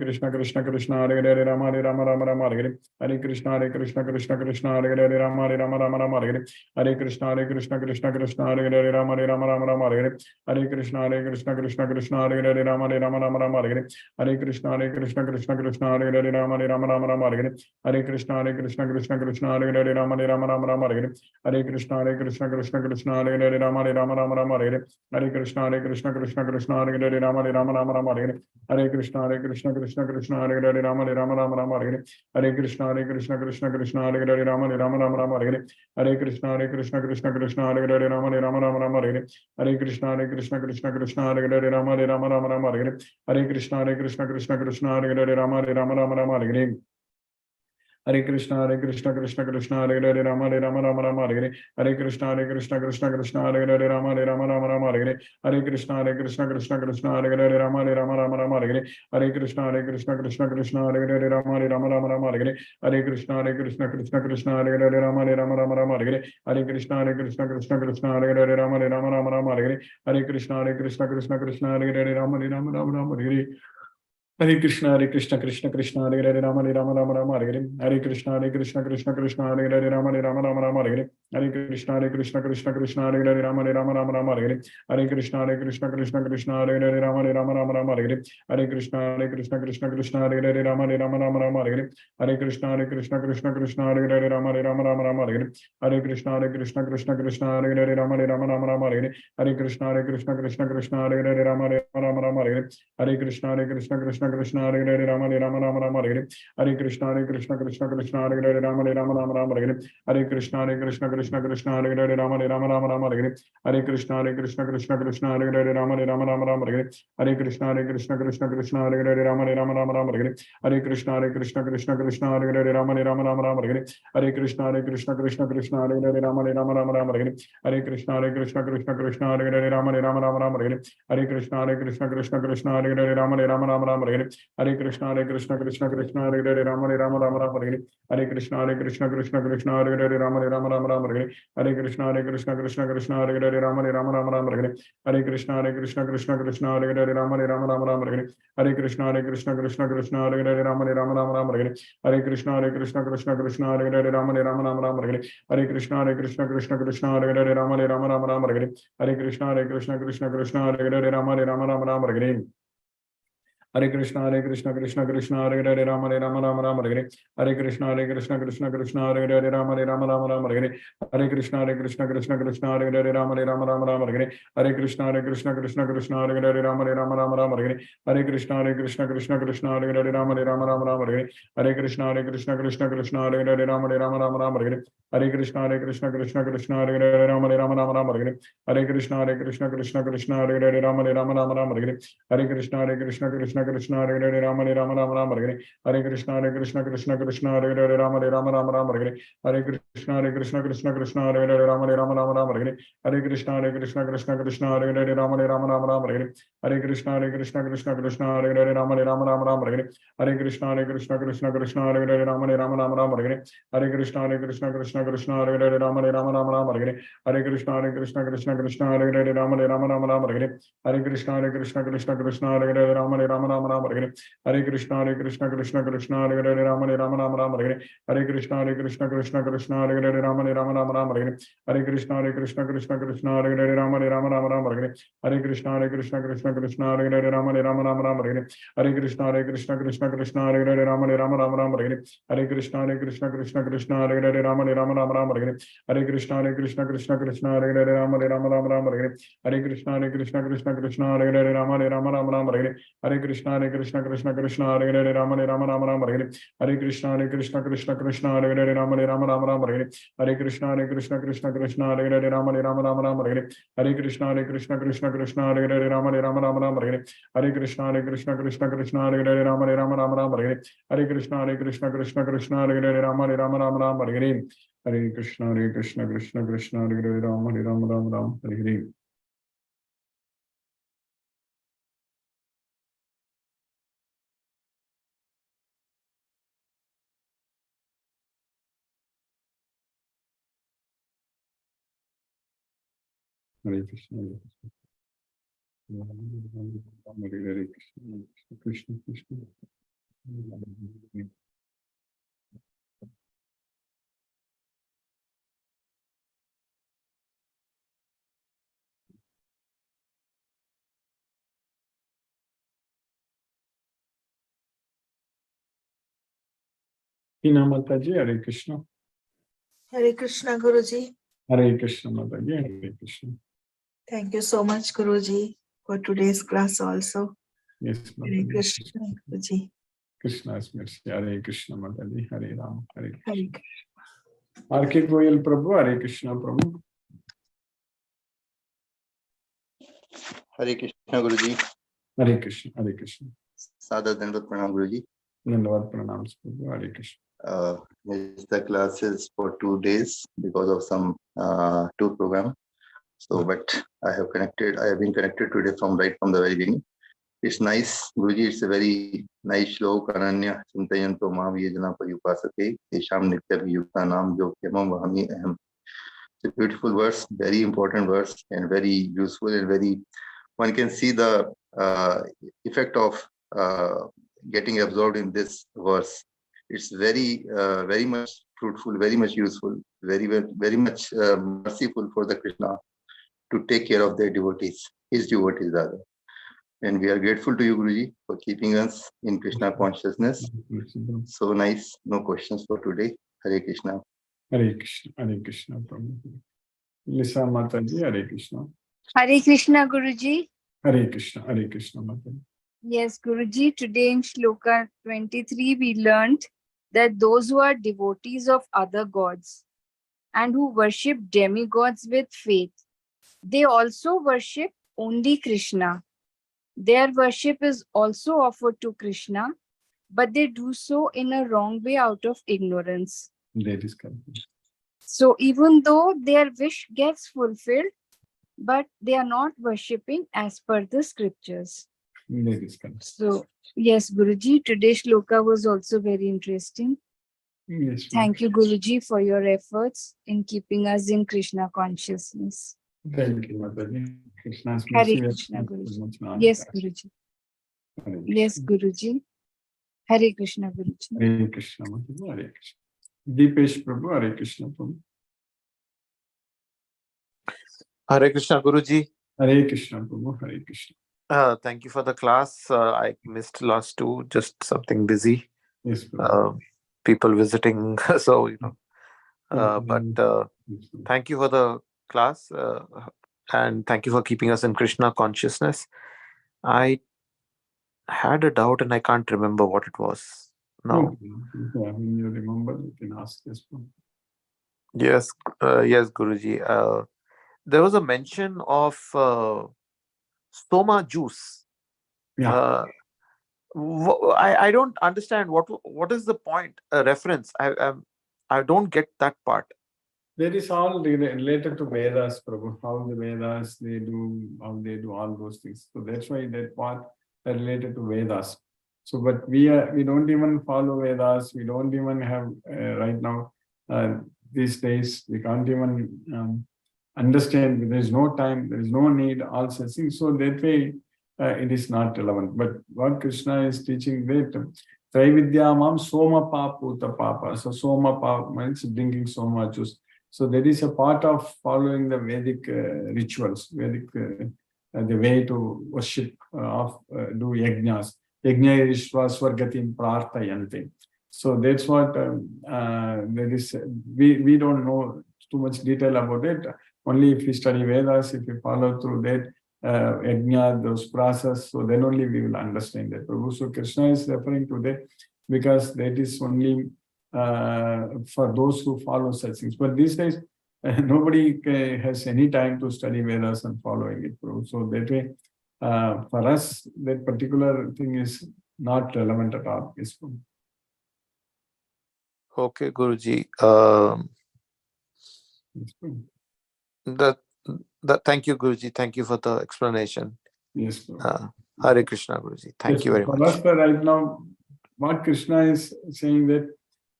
Krishna Hare Hare Rama Rama Hare Hare Hare Krishna Krishna Hare Hare Rama Rama Hare Hare Hare Krishna Krishna Hare Hare Rama Rama Hare Hare Hare Krishna Krishna Hare Hare Rama Rama Hare Hare Hare Krishna Krishna Hare Hare Rama Rama Hare Hare Hare Krishna Krishna Hare Hare Rama Rama Hare Hare Hare Krishna Krishna Hare Hare Rama Rama Hare Hare Hare Krishna Krishna Hare Hare Rama Rama Hare Hare Hare Krishna Krishna Hare Hare Rama Rama Hare Hare Hare Krishna Krishna Hare Hare Rama Rama Hare Hare Hare Krishna Krishna Hare Hare Rama Rama Hare Hare Hare Krishna Krishna Hare Hare Rama Rama Hare Hare Hare Krishna Krishna Hare Hare Rama Rama Hare Hare Hare Krishna Krishna Hare Hare Rama Rama Hare Hare Hare Krishna Krishna Hare Hare Rama Rama Hare Hare Hare Krishna Krishna Hare Hare Rama Rama Hare Hare Hare Krishna Krishna Hare Hare Rama Hare Hare Hare Krishna Krishna Hare Hare Rama Rama Hare Hare Hare Krishna Krishna Hare Hare Rama Rama Hare Hare Hare Krishna Krishna Hare Hare Rama Rama Hare Hare Hare Krishna Krishna Hare Hare Rama Rama Hare Hare Hare Krishna Krishna Hare Hare Rama Rama Hare Hare Hare Krishna Krishna Hare Hare Rama Rama Hare Hare Hare Krishna Krishna Hare Hare Rama Rama Hare Hare Hare Krishna Krishna Hare Hare Rama Rama Hare Hare Hare Krishna Krishna Hare Hare Rama Rama Hare Hare Hare Krishna Krishna Hare Hare Rama Rama Hare Hare Hare Krishna Krishna Hare Hare Rama Rama Hare Hare Hare Krishna Krishna Hare Hare Rama Rama Hare Hare Hare Krishna Krishna Hare Hare Rama Rama Hare Hare Hare Krishna Krishna Hare Hare Rama Rama Hare Hare Hare Krishna Krishna Hare Hare Rama Rama Hare Hare Hare Krishna Krishna Hare Hare Rama Rama Hare Hare Hare Krishna Krishna Hare Hare Rama Rama Hare Hare Hare Krishna Krishna Hare Hare Rama Rama Hare Hare Hare Krishna Krishna Hare Hare Rama Rama Hare Hare Hare Krishna Krishna Hare Hare Rama Rama Hare Hare Hare Krishna Krishna Hare Hare Rama Rama Hare Hare Hare Krishna Krishna Hare Hare Rama Rama Hare Hare Hare Krishna Krishna Hare Hare Rama Rama Hare Hare Hare Krishna Krishna Hare Hare Rama Rama Hare Hare Hare Krishna Krishna Hare Hare Rama Rama Hare Hare Hare Krishna Krishna Hare Hare Rama Rama Hare Hare Hare Krishna Krishna Hare Hare Rama Rama Hare Hare Hare Krishna Krishna Hare Hare Rama Rama Hare Hare Hare Krishna Krishna Hare Hare Rama Rama Hare Hare Hare Krishna Krishna Hare Hare Rama Rama Hare Hare Hare Krishna Krishna Hare Hare Rama Rama Hare Hare Hare Krishna Krishna Hare Hare Rama Rama Hare Hare Hare Krishna Krishna Hare Hare Rama Rama Hare Hare Hare Krishna Krishna Krishna Krishna Hare Hare Rama Hare Rama Rama Rama Hare Hare Hare Krishna Krishna Krishna Hare Hare Rama Hare Rama Rama Rama Hare Hare Hare Krishna Krishna Hare Hare Rama Hare Rama Rama Rama Hare Hare Hare Krishna Krishna Hare Hare Rama Hare Rama Rama Rama Hare Hare Hare Krishna Krishna Hare Hare Rama Hare Rama Rama Rama Hare Hare Hare Krishna Krishna Hare Hare Rama Hare Rama Rama Rama Hare Hare Hare Krishna Krishna Hare Hare Rama Hare Rama Rama Rama Hare Hare Hare Krishna Krishna Hare Hare Rama Hare Rama Rama Rama Hare Hare Hare Krishna Krishna Hare Hare Rama Hare Rama Rama Rama Hare Hare Hare Krishna Krishna Hare Hare Rama Hare Rama Rama Rama Hare Hare Hare Krishna Krishna Hare Hare Rama Hare Rama Rama Rama Hare Hare Hare Krishna Krishna Hare Hare Rama Hare Rama Rama Rama Hare Hare Hare Krishna Krishna Hare Hare Rama Hare Rama Rama Rama Hare Hare Hare Krishna Krishna Hare Hare Rama Hare Rama Rama Rama Hare Hare Hare Krishna Krishna Hare Hare Rama Hare Rama Rama Rama Hare Hare Hare Krishna Krishna Hare Hare Rama Hare Rama Rama Rama Hare Hare Hare Krishna Krishna Hare Hare Rama Hare Rama Rama Rama Hare Hare Hare Krishna Krishna Hare Hare Rama Hare Rama Rama Rama Hare Hare Hare Krishna Krishna Hare Hare Rama Hare Rama Rama Rama Hare Hare Hare Krishna Krishna Hare Hare Rama Hare Rama Rama Rama Hare Hare Hare Krishna Krishna Hare Hare Rama Hare Rama Rama Rama Hare Hare Hare Krishna Krishna Hare Hare Rama Hare Rama Rama Rama Hare Hare Hare Krishna Krishna Hare Hare Rama Hare Rama Rama Rama Hare Hare Hare Krishna Krishna Hare Hare Rama Hare Rama Rama Rama Hare Hare Hare Krishna Hare Krishna Krishna Krishna Tina Mataji, Hare Krishna. Hare Krishna, Guruji. Hare Krishna Mataji, Hare Krishna. Thank you so much, Guruji, for today's class also. Yes, Hare Mataji. Krishna, Guruji. Krishna's mercy. Hare Krishna Mataji, Hare Ram, Hare Hare Krishna. Krishna. R.K. Goyal Prabhu, Hare Krishna Prabhu. Hare Krishna Guruji. Hare Krishna, Hare Krishna. Sadhu Dandavat Pranam Guruji. Dandavad Pranams Prabhu, Hare Krishna. Missed the classes for 2 days because of some tour program. So, but I have been connected today right from the very beginning. It's nice, Guruji. It's a very nice shlok. Ananya Chintayanto Mam Yajana Paripasate Esham Nitya Yukta Nam Jokyamam Vahami Aham. It's a beautiful verse, very important verse, and very useful and very. One can see the effect of getting absorbed in this verse. It's very, very much fruitful, very much useful, very much merciful for the Krishna to take care of their devotees, his devotees rather. And we are grateful to you, Guruji, for keeping us in Krishna consciousness. So nice. No questions for today. Hare Krishna. Hare Krishna, Hare Krishna Prabhu. Lisa Mataji, Hare Krishna. Hare Krishna, Guruji. Hare Krishna, Hare Krishna Mataji. Yes, Guruji, today in Shloka 23, we learned that those who are devotees of other gods and who worship demigods with faith, they also worship only Krishna. Their worship is also offered to Krishna, but they do so in a wrong way out of ignorance. That is correct. So even though their wish gets fulfilled, but they are not worshipping as per the scriptures. That is correct. So, yes, Guruji, today's shloka was also very interesting. Yes. Thank you, Guruji, for your efforts in keeping us in Krishna consciousness. Thank you, Mataji. Krishna's Hare mercy. Krishna, Guruji. Yes, Guruji. Yes, Guruji. Hare Krishna, Guruji. Hare Krishna, Mataji. Hare Krishna. Deepesh Prabhu, Hare Krishna Prabhu. Hare Krishna, Guruji. Hare Krishna Prabhu, Hare Krishna. Thank you for the class. I missed last two, just something busy. Yes, Prabhu. People visiting, so but thank you for the class, and thank you for keeping us in Krishna consciousness. I had a doubt and I can't remember what it was. No. Yeah, when you remember, you can ask this one. Yes, yes, Guruji. There was a mention of Soma juice. Yeah. I don't understand what is the point, reference. I don't get that part. That is all related to Vedas, Prabhu. How the Vedas how they do all those things. So that's why that part are related to Vedas. So, but we don't even follow Vedas. We don't even have right now these days. We can't even understand. There is no time. There is no need. All such things. So that way, it is not relevant. But what Krishna is teaching that Traividyamam Soma Paputa Papa. So Soma Papa means drinking Soma juice. So that is a part of following the Vedic rituals, the way to worship do yajnas. Yajna ishva swargatim prarthayanti. So that's what that is. We don't know too much detail about it. Only if we study Vedas, if we follow through that yajna, those process, so then only we will understand that. So Krishna is referring to that because that is only for those who follow such things. But these days, nobody has any time to study Vedas and following it through. So that way, for us, that particular thing is not relevant at all. Okay, Guruji. Thank you, Guruji. Thank you for the explanation. Yes. Hare Krishna, Guruji. Thank you very much. For us, right now, what Krishna is saying that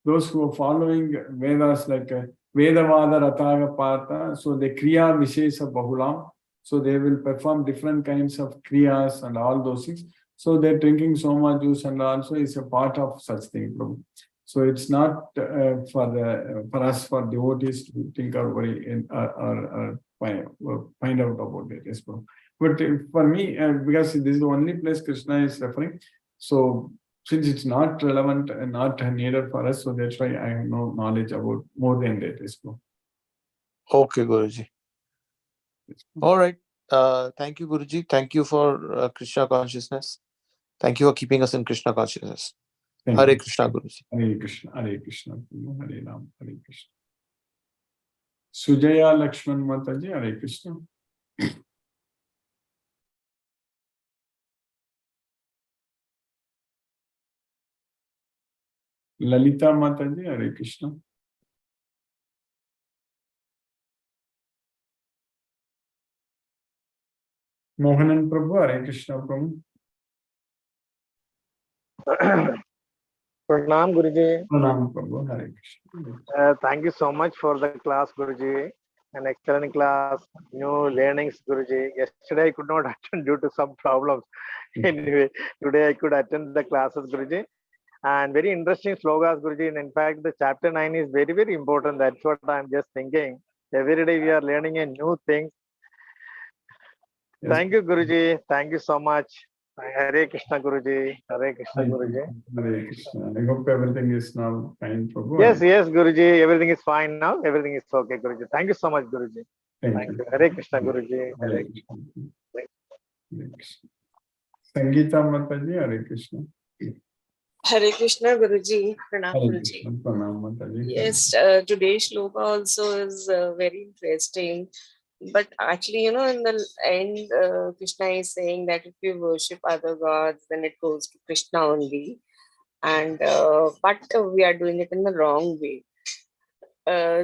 those who are following Vedas like Vedavada Rataga Partha, so the Kriya Vishesha Bahulam, so they will perform different kinds of Kriyas and all those things. So they're drinking Soma juice and also is a part of such thing. So it's not for us, for devotees to think or worry or find out about it. Yes, but for me, because this is the only place Krishna is referring, so since it's not relevant and not needed for us, so that's why I have no knowledge about more than that. Okay, Guruji. All right. Thank you, Guruji. Thank you for Krishna consciousness. Thank you for keeping us in Krishna consciousness. Hare Krishna, Guruji. Hare Krishna, Hare Krishna, Hare Ram, Hare Krishna. Sujaya Lakshman Mataji, Hare Krishna. Lalita Mataji, Hare Krishna. Mohanan Prabhu, Hare Krishna Prabhu. Pranam Guruji. Pranam Prabhu, Hare Krishna. Thank you so much for the class, Guruji. An excellent class, new learnings, Guruji. Yesterday I could not attend due to some problems. Anyway, today I could attend the classes, Guruji. And very interesting slogas, Guruji. And in fact, the chapter 9 is very, very important. That's what I'm just thinking. Every day we are learning a new thing. Yes. Thank you, Guruji. Thank you so much. Hare Krishna, Guruji. Hare Krishna, Guruji. Hare Krishna. I hope everything is now fine, Prabhu. Yes, yes, Guruji. Everything is fine now. Everything is okay, Guruji. Thank you so much, Guruji. Thank you. Hare Krishna, Guruji. Hare Krishna. Sangeeta Mataji, Hare Krishna. Hare Krishna, Guruji. Pranam, Hare Guruji. Krishna. Pranam Mataji. Yes, today's shloka also is very interesting. But actually, in the end, Krishna is saying that if you worship other gods, then it goes to Krishna only. And but we are doing it in the wrong way.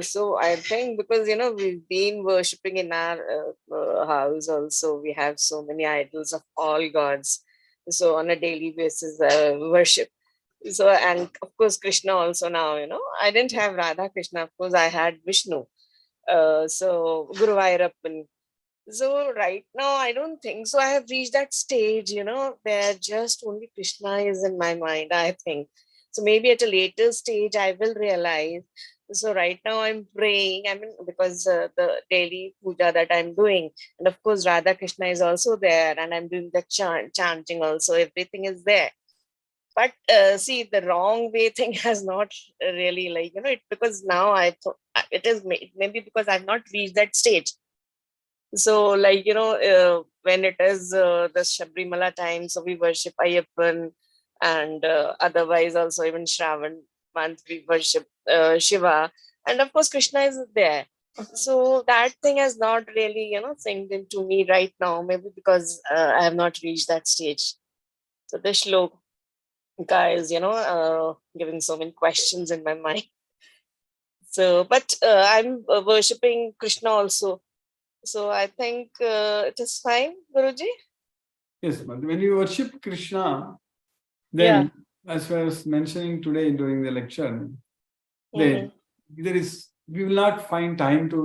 So I think because we've been worshipping in our house also, we have so many idols of all gods. So on a daily basis, worship. So, and of course, Krishna also now, I didn't have Radha Krishna, of course, I had Vishnu. So Guru Vairappan. So right now, I don't think so. I have reached that stage, where just only Krishna is in my mind, I think. So maybe at a later stage, I will realize. So right now I'm praying, because the daily puja that I'm doing, and of course, Radha Krishna is also there, and I'm doing the chanting also, everything is there. But see, the wrong way thing has not really it, because now I thought it is maybe because I've not reached that stage. So when it is the Shabrimala time, so we worship Ayyappan, and otherwise also even Shravan month we worship Shiva, and of course Krishna is there. So that thing has not really synced into me right now, maybe because I have not reached that stage. So this shlok guys, giving so many questions in my mind. So, but I'm worshipping Krishna also. So I think it is fine, Guruji. Yes, but when you worship Krishna, Yeah. then, as I was mentioning today during the lecture, Mhm. we will not find time to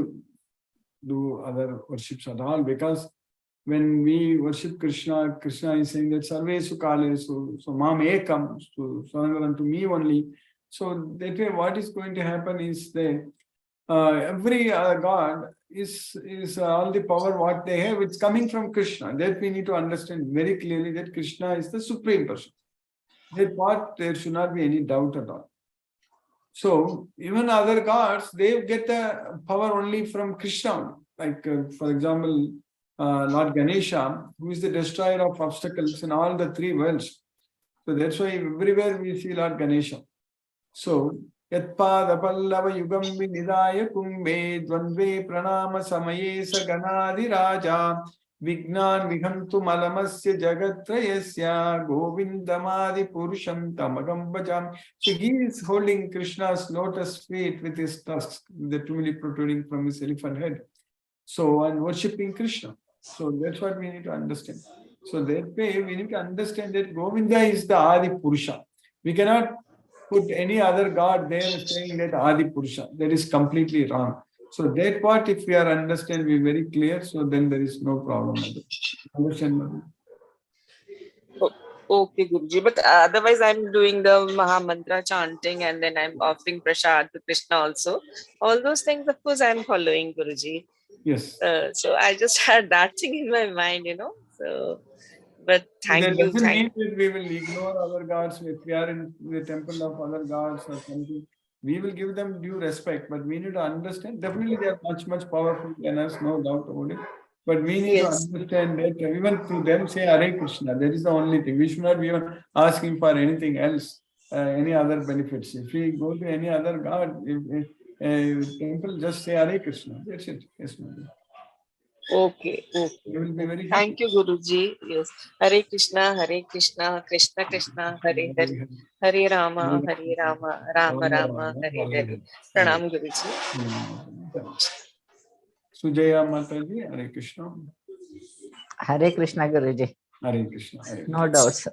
do other worships at all, because when we worship Krishna, Krishna is saying that Sarvesu Kalesu, so Mam Ekam, to surrender unto me only. So that way, what is going to happen is that every God is all the power what they have, it's coming from Krishna. That we need to understand very clearly, that Krishna is the supreme person. That part there should not be any doubt at all. So even other gods, they get the power only from Krishna. Like for example, Lord Ganesha, who is the destroyer of obstacles in all the three worlds. So that's why everywhere we see Lord Ganesha. So Yatpada Pallava Yugam Vinidaya Kumbe Dvandve Pranama Samaye Saganadi Raja Vignan Vihantu Malamasya Jagatrayasya Govindamadi Purusham Tamagam Bhajam. So he is holding Krishna's lotus feet with his tusks, the tumuli protruding from his elephant head. So, and worshipping Krishna. So that's what we need to understand. So that way we need to understand that Govinda is the Adi Purusha. We cannot put any other god there saying that Adi Purusha. That is completely wrong. So that part, if we are understand, we very clear, so then there is no problem. Understand, Madhu? Okay, Guruji. But otherwise, I'm doing the Maha Mantra chanting, and then I'm offering prasad to Krishna also. All those things, of course, I'm following, Guruji. Yes. So I just had that thing in my mind. So, but thank That you. doesn't mean that we will ignore other gods. If we are in the temple of other gods or something, we will give them due respect. But we need to understand, definitely they are much, much powerful than us, no doubt about it. But we need to Yes. understand that even to them say Hare Krishna. That is the only thing. We should not be even asking for anything else, any other benefits. If we go to any other god, if temple, just say Hare Krishna. That's it. Yes, madam. Okay. You will be very happy. Thank you, Guruji. Yes. Hare Krishna, Krishna Krishna, Hare Hare. Hare Rama, Rama Rama, Hare Hare. Pranam, Guruji. Sujaya Mataji, Hare Krishna. Hare Krishna Guruji. Hare Krishna. Hare No doubts.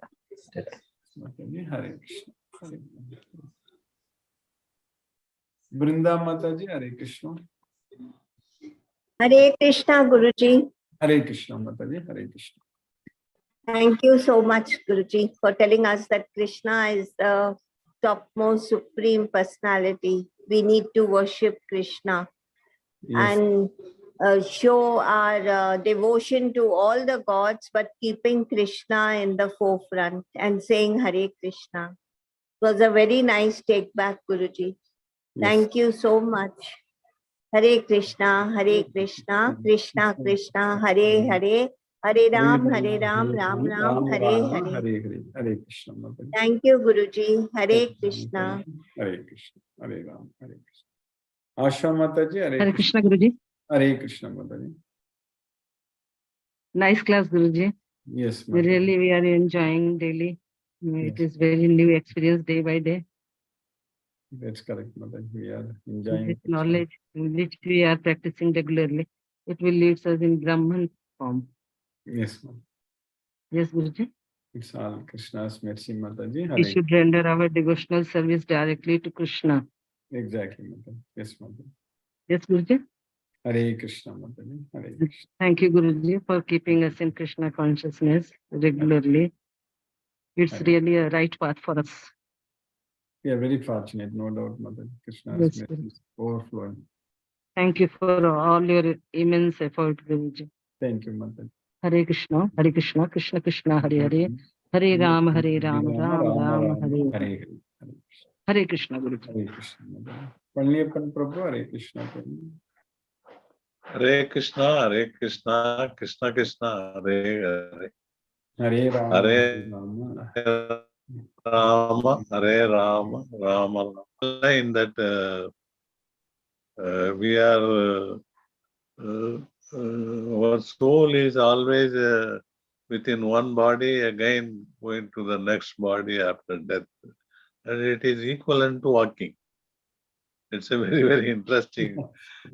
Mataji, Hare Krishna. Hare Krishna. Brinda Mataji, Hare Krishna. Hare Krishna, Guruji. Hare Krishna Mataji, Hare Krishna. Thank you so much, Guruji, for telling us that Krishna is the topmost supreme personality. We need to worship Krishna and show our devotion to all the gods, but keeping Krishna in the forefront and saying Hare Krishna. It was a very nice take back, Guruji. Thank you so much. Hare Krishna, Krishna Krishna, Hare Hare. Hare Ram, Ram Ram, Hare Hare. Hare Krishna Mataji. Thank you, Guruji. Hare Krishna. Hare Krishna. Hare Ram, Hare Krishna. Asha Mataji, Hare Krishna Guruji. Hare Krishna Mataji. Nice class, Guruji. Yes, Mataji. Really, we are enjoying daily. It is very new experience day by day. That's correct, Mataji. We are enjoying This knowledge which we are practicing regularly. It will lead us in Brahman form. Yes, ma'am. Yes, Guruji. It's all Krishna's mercy, Mataji. We Hare. should render our devotional service directly to Krishna. Exactly, Mataji. Yes, Mataji. Yes, Guruji. Hare Krishna, Mataji. Hare Krishna. Thank you, Guruji, for keeping us in Krishna consciousness regularly. It's Hare. really a right path for us. We are very fortunate, no doubt, Mataji. Krishna's Yes, mercy is overflowing. Thank you for all your immense effort, Guruji. Thank you, Mataji. Hare Krishna, Krishna Krishna, Hare Hare, Hare Ram, Ram Ram, Hare Hare. Hare Krishna, Guruji. Hare Krishna, Mataji. Panniyappan Prabhu, Hare Krishna, Prabhu. Hare Krishna, Krishna Krishna, Hare Hare. Hare Rama, Hare Rama. Rama, Hare Rama, Rama Rama. In that we are, our soul is always within one body, again going to the next body after death. And it is equivalent to walking. It's a very, very interesting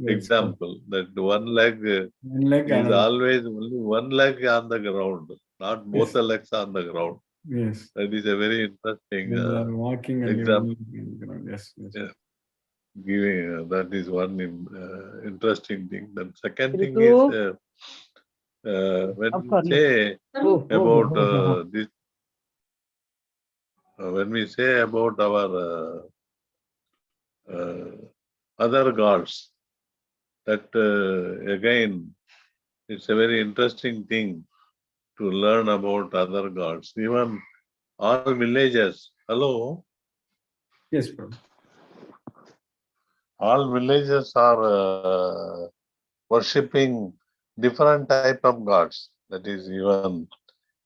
example that one leg is always only one leg on the ground, not both the legs on the ground. Yes. That is a very interesting walking example. Yes. Yeah. Giving that is one interesting thing. The second thing is when we say about this, when we say about our other gods, that again, it's a very interesting thing to learn about other gods. Even all villages, hello? Yes, bro. All villages are worshipping different type of gods. That is, even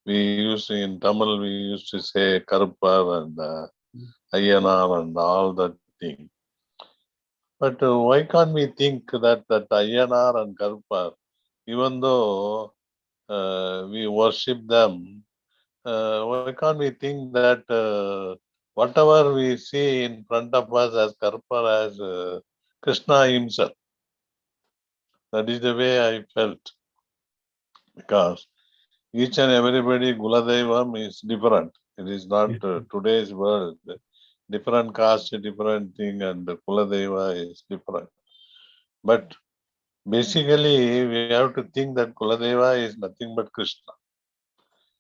we used in Tamil, we used to say Karupar and Ayyanar and all that thing. But why can't we think that Ayyanar and Karupar, even though we worship them, why can't we think that whatever we see in front of us as Karupar, as Krishna himself? That is the way I felt. Because each and everybody, Guladevam is different. It is not today's world. Different caste, different thing, and Kuladeva is different. But basically, we have to think that Kuladeva is nothing but Krishna.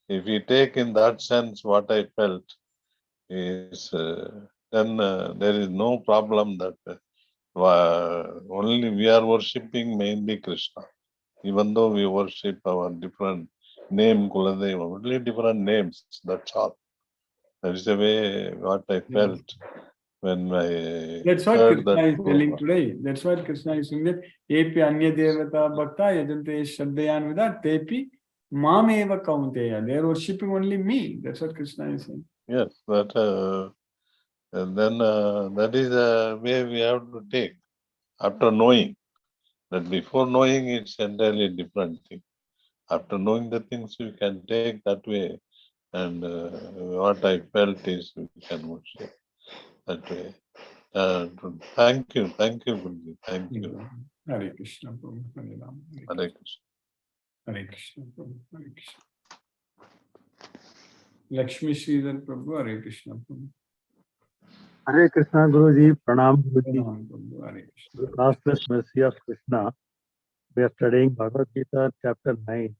If we take in that sense what I felt is, then there is no problem that only we are worshipping mainly Krishna. Even though we worship our different name Kuladeva, only different names, that's all. That is the way what I felt when I That's what heard Krishna that is telling program. today. That's what Krishna is saying that Epi Anya Devata Bhakta Yajante Shraddhayan Vida Tepi Mameva Kaunteya. They are worshipping only me. That's what Krishna is saying. Yes, but and then that is the way we have to take after knowing. That before knowing, it's entirely different thing. After knowing the things, you can take that way. And what I felt is we can worship that way. Thank you, Guruji. Thank you. Hare Krishna Prabhu, Hare Ram, Hare Krishna. Hare Krishna Prabhu, Hare Krishna. Lakshmi Sridhar Prabhu, Hare Krishna Prabhu. Hare Krishna Guruji, Pranam Guruji. Pranam Prabhu, Hare Krishna. With lossless mercy of Krishna, we are studying Bhagavad Gita, chapter 9.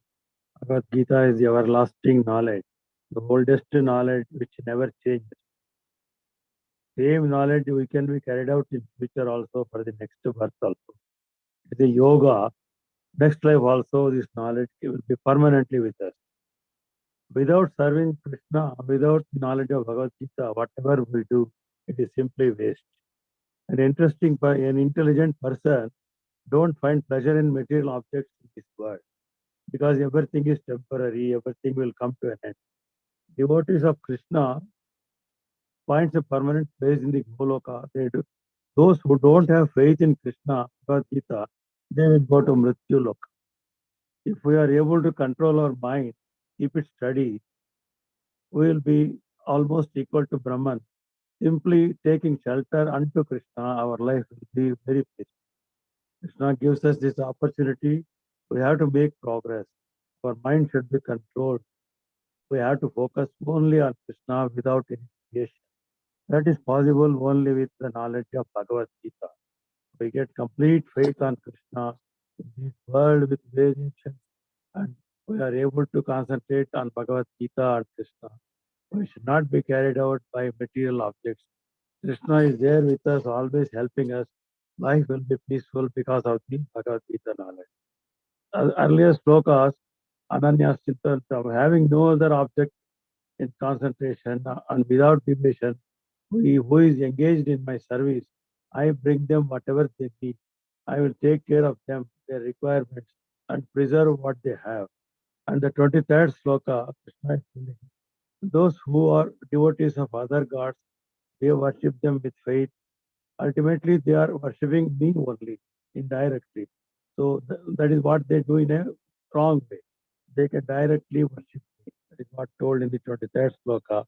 Bhagavad Gita is the everlasting knowledge, the oldest knowledge which never changes. Same knowledge we can be carried out in future also for the next birth also. The yoga, next life also this knowledge will be permanently with us. Without serving Krishna, without knowledge of Bhagavad Gita, whatever we do, it is simply waste. An intelligent person don't find pleasure in material objects in this world because everything is temporary, everything will come to an end. Devotees of Krishna finds a permanent place in the Goloka. Those who don't have faith in Krishna, Bhagavad Gita, they will go to Mrityu Loka. If we are able to control our mind, keep it steady, we will be almost equal to Brahman. Simply taking shelter unto Krishna, our life will be very peaceful. Krishna gives us this opportunity. We have to make progress. Our mind should be controlled. We have to focus only on Krishna without any creation. That is possible only with the knowledge of Bhagavad Gita. We get complete faith on Krishna in this world with variations, and we are able to concentrate on Bhagavad Gita and Krishna. We should not be carried out by material objects. Krishna is there with us, always helping us. Life will be peaceful because of the Bhagavad Gita knowledge. Earlier slokas, Ananya Chintantam, having no other object in concentration and without deviation, who is engaged in my service, I bring them whatever they need. I will take care of them, their requirements, and preserve what they have. And the 23rd sloka, Krishna is telling, those who are devotees of other gods, they worship them with faith. Ultimately, they are worshipping me only, indirectly. So that is what they do in a wrong way. they can directly worship me. That is what told in the 23rd sloka.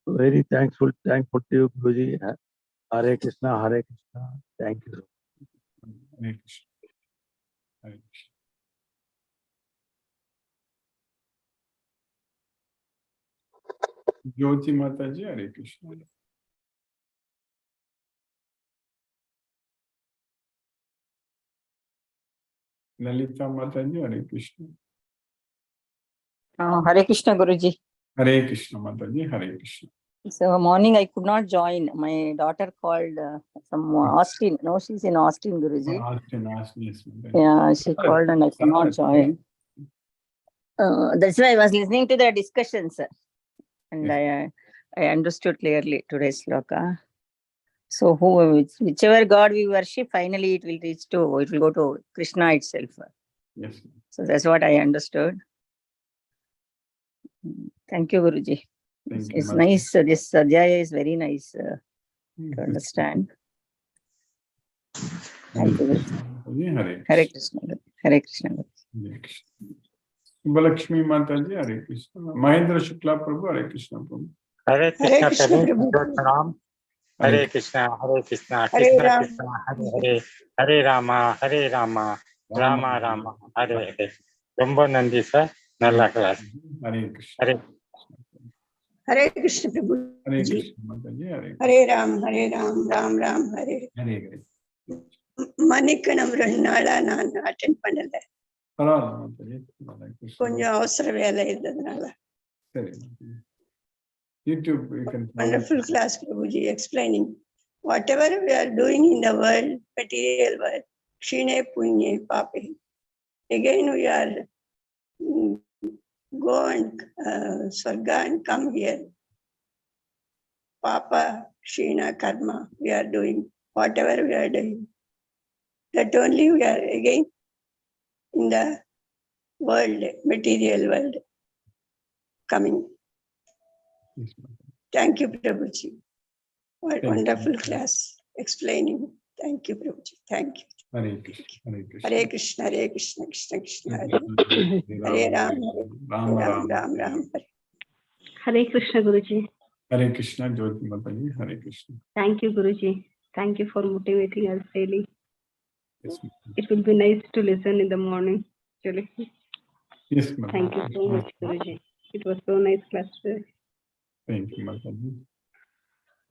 So very thankful to you, Guruji. Hare Krishna, Hare Krishna. Thank you. Hare Krishna. Hare Krishna. Jyoti Mataji, Hare Krishna. Lalita Mataji, Hare Krishna. Hare Krishna Guruji. Hare Krishna Mataji, Hare Krishna. So morning I could not join. My daughter called from Austin. No, she's in Austin, Guruji. Austin, yes. Mataji. Yeah, she called and I could not join. That's why I was listening to the discussions, and Yes. I understood clearly today's sloka. So whichever God we worship, finally it will go to Krishna itself. Yes. So that's what I understood. Thank you, Guruji. Thank you, It's Mataji. nice. This adhyaya is very nice to understand. Thank you, Guruji. Hare Hare Krishna. Hare Krishna. Hare Krishna. Subhalakshmi Mataji, Hare Krishna. Mahendra Shukla Prabhu, Hare Krishna Prabhu. Hare Hare Krishna Krishna Prabhu. Prabhu. Pranam. Hare Krishna, Hare Krishna, Hare Krishna Ram. Krishna, Hare Hare, Hare Rama, Hare Rama, Rama Rama, Hare Hare. ரொம்ப நன்றி sir, நல்ல class. Hare Krishna. Hare Hare Krishna Prabhu. Hare Krishna Mataji, Hare Krishna. Hare Ram, Hare Ram, Ram Ram, Hare. Hare Hare. மன்னிக்கணும், 2 நாளா நான் attend பண்ணல. பரவாயில்ல Mataji. Hare Krishna. கொஞ்சம் அவசர வேலை இருந்ததுனால. சரி Mataji. YouTube, you can follow. Wonderful class, Prabhuji, explaining whatever we are doing in the world, material world, Kshine Punye Pape. Again we are go and Swarga and come here. Papa, Kshina, Karma, we are doing whatever we are doing. That only we are again in the world, material world, coming. Yes, Mataji. Thank you, Prabhuji. What Thank you. wonderful class explaining. Thank you, Prabhuji. Thank you. Hare Krishna. Hare Krishna. Hare Krishna, Hare Krishna, Krishna Krishna, Hare Hare Ram, Ram Ram Ram. Ram, Ram. Hare Krishna Guruji. Hare Krishna, Jyoti Mataji, Hare Krishna. Thank you, Guruji. Thank you for motivating us daily. Yes, Mataji. It will be nice to listen in the morning, actually. Yes, Mataji. Thank you so much, Guruji. It was so nice class today. Thank you, Mataji.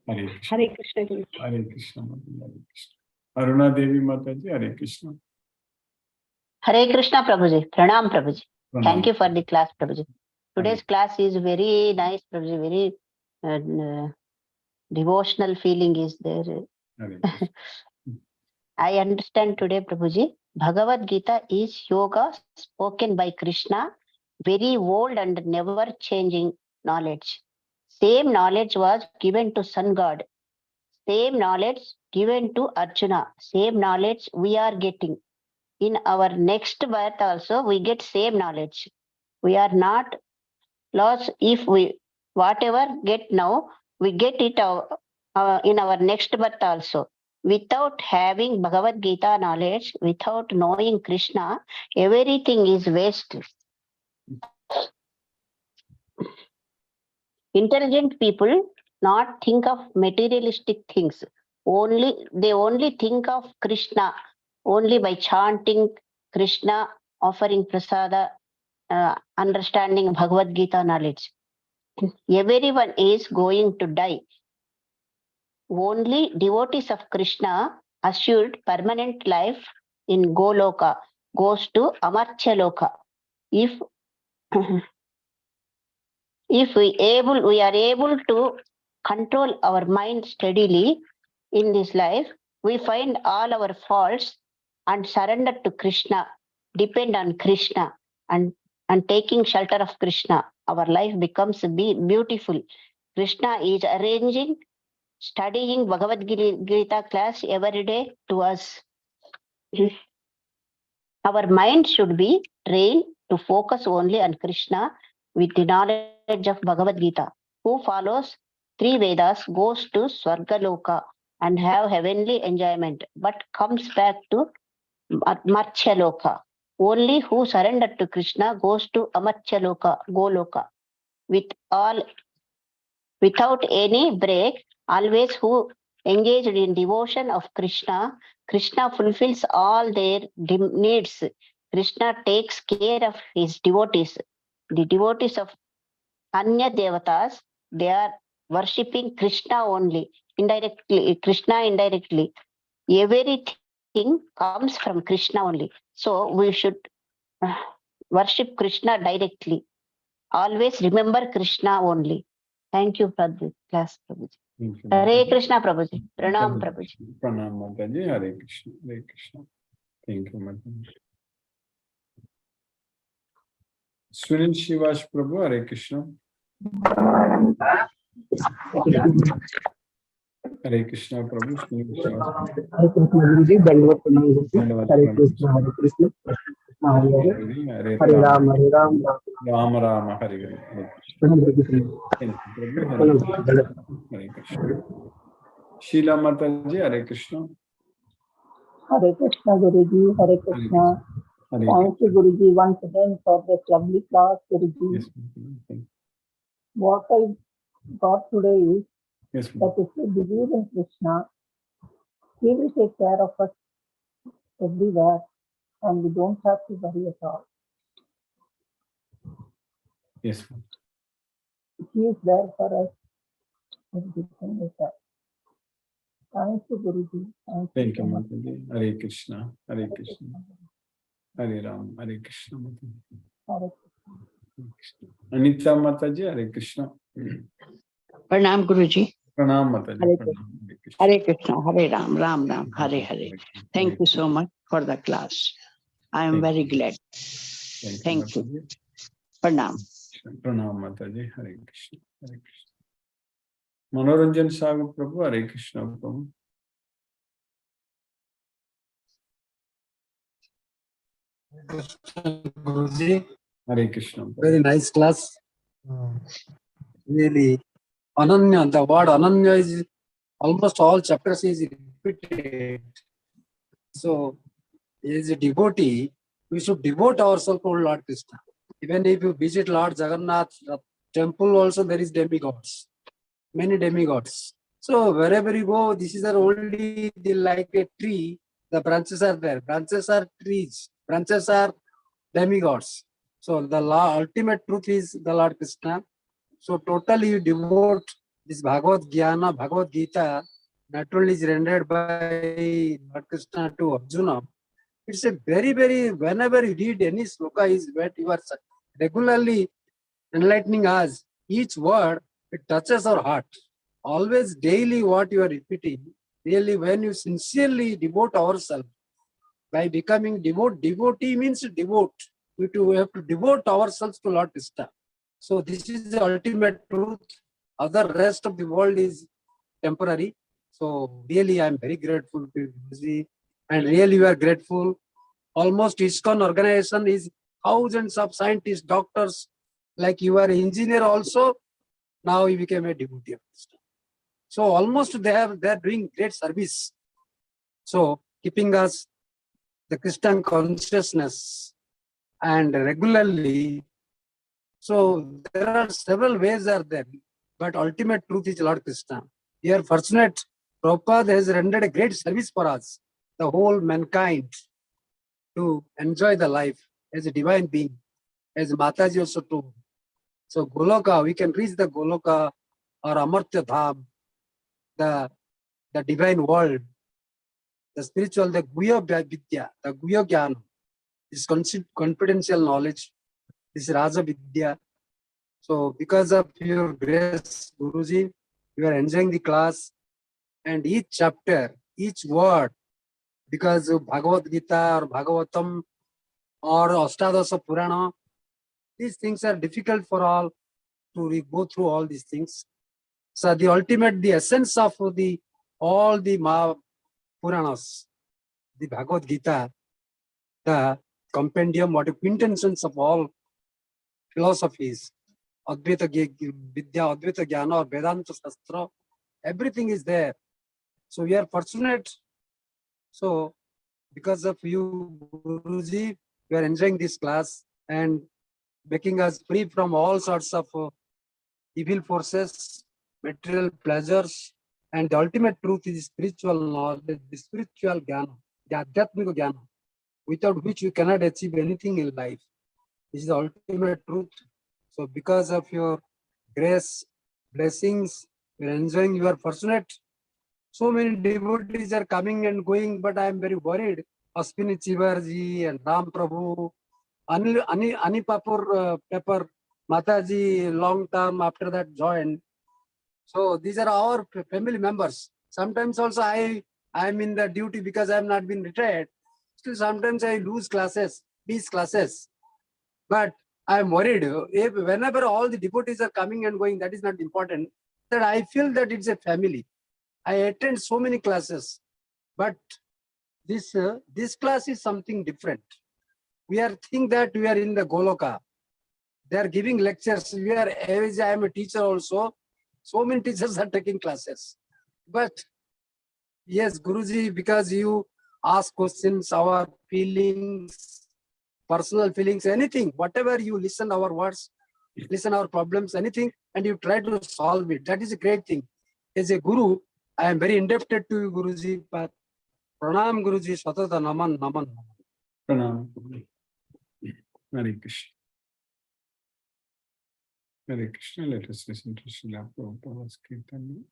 Hare Krishna. Hare Krishna Guruji. Hare Krishna, Mataji. Hare Krishna. Aruna Devi Mataji, Hare Krishna. Hare Krishna Prabhuji. Pranam Prabhuji. Pranam. Thank you for the class, Prabhuji. Today's Hare. class is very nice, Prabhuji. Very devotional feeling is there. Hare Krishna. I understand today, Prabhuji, Bhagavad Gita is yoga spoken by Krishna, very old and never changing knowledge. Same knowledge was given to Sun God. Same knowledge given to Arjuna. Same knowledge we are getting. In our next birth also, we get same knowledge. We are not lost if we, whatever get now, we get it in our next birth also. Without having Bhagavad Gita knowledge, without knowing Krishna, everything is waste. Intelligent people not think of materialistic things. They only think of Krishna only by chanting Krishna, offering prasada, understanding Bhagavad Gita knowledge. Everyone is going to die. Only devotees of Krishna assured permanent life in Goloka goes to Amartya Loka. If we are able to control our mind steadily in this life, we find all our faults and surrender to Krishna, depend on Krishna and taking shelter of Krishna. Our life becomes beautiful. Krishna is arranging, studying Bhagavad Gita class every day to us. Our mind should be trained to focus only on Krishna with the knowledge of Bhagavad Gita. Who follows 3 Vedas goes to Swarga Loka and have heavenly enjoyment, but comes back to Martya Loka. Only who surrendered to Krishna goes to Amartya Loka, Goloka, without any break. Always who engaged in devotion of Krishna, Krishna fulfills all their needs. Krishna takes care of his devotees. The devotees of Anya Devatas, they are worshipping Krishna only, indirectly, Krishna indirectly. Everything comes from Krishna only. So we should worship Krishna directly. Always remember Krishna only. Thank you for this class, Prabhuji. Thank you, Hare Mataji. Krishna, Prabhuji. Pranam, Prabhuji. Pranam, Mataji. Hare Krishna. Hare Krishna. Thank you, Mataji. Sunil Shivash Prabhu, Hare Krishna. Hare Krishna Prabhu. Sunil Shivash. Hare Krishna Guruji, Dandavat Pranam Guruji. Dandavat Hare Pranam. Krishna, Hare Krishna, Krishna Hare Hare, Hare Hare Ram, Hare Ram, Ram Rama, Hare Hare. Pranam Guruji. Thank you, Prabhu. Hare Pranam Krishna. Guruji. Hare Krishna. Sheila Mataji, Hare Krishna. Hare Krishna Guruji, Hare Krishna. Hare Thank you Guruji once again for this lovely class, Guruji. Yes, ma'am. Thank you. What I got today is Yes, ma'am. that if we believe in Krishna, He will take care of us everywhere and we don't have to worry at all. Yes, ma'am. He is there for us. Everything is there. Thank you, Guruji. Thank you, so much. Mataji. Hare Krishna. Hare Krishna. Hare Ram. Hare Krishna. Mataji. Hare Krishna. Anita Mataji, Hare Krishna. Pranam Guruji. Pranam Mataji. Hare Pranam. Krishna. Hare Krishna. Hare Ram. Ram Ram. Hare Hare. Thank you so much for the class. I am very glad. Thank you. Pranam. Pranam Mataji. Hare Krishna. Hare Krishna. Manoranjan Sagar Prabhu, Hare Krishna Prabhu. Guruji, Hare Krishna. very nice class. Really, Ananya, the word Ananya is almost all chapters is repeated. So, as a devotee, we should devote ourselves to Lord Krishna. Even if you visit Lord Jagannath temple, also there is demigods, many demigods. So wherever you go, this is only like a tree. The branches are there. Branches are trees. Branches are demigods. So the ultimate truth is the Lord Krishna. So totally you devote this Bhagavad Gita, naturally is rendered by Lord Krishna to Arjuna. It's a very, whenever you read any sloka is what you are regularly enlightening us. Each word, it touches our heart. Always daily what you are repeating, really when you sincerely devote ourselves, by becoming devotee means devote. We have to devote ourselves to Lord Krishna. So this is the ultimate truth. Other rest of the world is temporary. So really I am very grateful to you, and really we are grateful. Almost ISKCON organization is thousands of scientists, doctors, like you are an engineer also. Now you became a devotee of Krishna. So almost they are doing great service. So keeping us the Christian consciousness and regularly. So there are several ways are there, but ultimate truth is Lord Krishna. We are fortunate. Prabhupada has rendered a great service for us, the whole mankind, to enjoy the life as a divine being, as Mataji also told. So Goloka, we can reach the Goloka or Amartya Dham, the divine world, the spiritual, the Guya Vidya, the Guya Jnana, this confidential knowledge, this Raja Vidya. So because of your grace, Guruji, you are enjoying the class, and each chapter, each word, because of Bhagavad Gita or Bhagavatam or Astadasa Purana, these things are difficult for all to go through all these things. So the ultimate, the essence of all the Puranas, the Bhagavad Gita, the compendium, what intentions of all philosophies, Advaita Vidya, Advaita Jnana or Vedanta Shastra, everything is there. So we are fortunate. So because of you, Guruji, we you are enjoying this class and making us free from all sorts of evil forces, material pleasures, and the ultimate truth is spiritual knowledge, the spiritual jnana, the adhyatmika jnana, without which you cannot achieve anything in life. This is the ultimate truth. So because of your grace, blessings, we are enjoying, you are fortunate. So many devotees are coming and going, but I am very worried. Ashwini Chivarji and Ram Prabhu, Ani Pepper, Mataji, long term after that joined. So these are our family members. Sometimes also I am in the duty because I have not been retired. Still sometimes I lose classes, these classes. But I am worried. If whenever all the devotees are coming and going, that is not important. That I feel that it's a family. I attend so many classes, but this class is something different. We are think that we are in the Goloka. They are giving lectures. We are, as I am a teacher also, so many teachers are taking classes. But yes, Guruji, because you ask questions, our feelings, personal feelings, anything, whatever you listen our words, listen our problems, anything, and you try to solve it. That is a great thing. As a Guru, I am very indebted to you, Guruji. But Pranam, Guruji, Satata Naman, Naman. Pranam. Hare Krishna. Hare Krishna. Let us listen to Srila Prabhupada's Kirtan.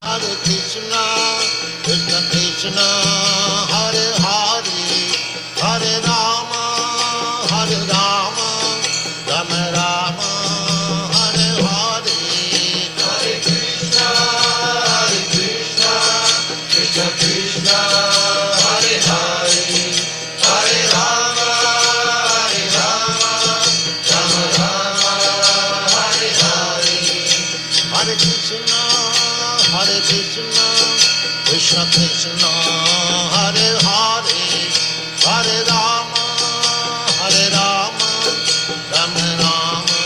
Hare Krishna, Krishna Krishna, Hare Hare, Hare Rama, Hare Rama, Rama Rama, Hare Hare. Hare Krishna, Krishna Krishna, Hare Hare, Hare Rama, Rama Rama, Hare Hare. Hare Krishna, Krishna Krishna, Hare Hare, Hare Rama, Rama Rama,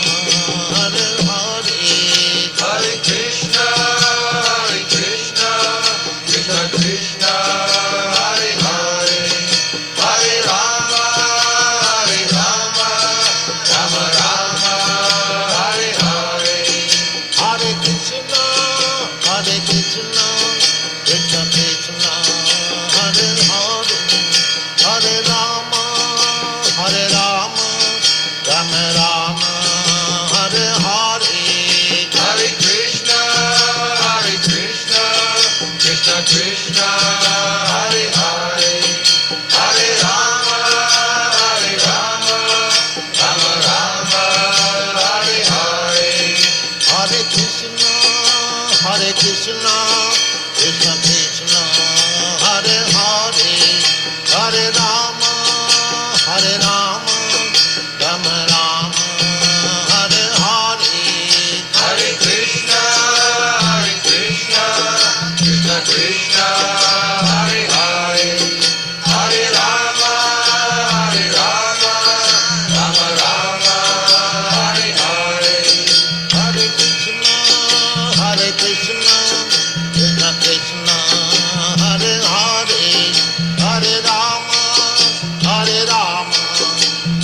Hare Hare. Hare Krishna, Krishna Krishna, Hare Hare, Hare Rama, Rama Rama, Hare Hare. Hare Krishna, Krishna Krishna, Hare Hare, Hare Rama, Rama Rama, Hare Hare. Hare Krishna, Krishna Krishna, Hare Hare, Hare Rama, Rama Rama, Hare Hare. Hare Krishna, Krishna Krishna, Hare Hare, Hare Rama, Rama Rama, Hare Hare. Hare Krishna, Krishna Krishna, Hare Hare, Hare Rama, Rama Rama, Hare Hare. Hare Krishna, Krishna Krishna, Hare Hare, Hare Rama,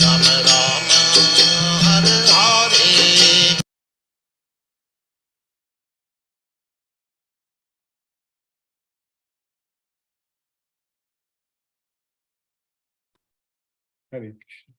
Rama Rama, Hare Hare. Hare Krishna.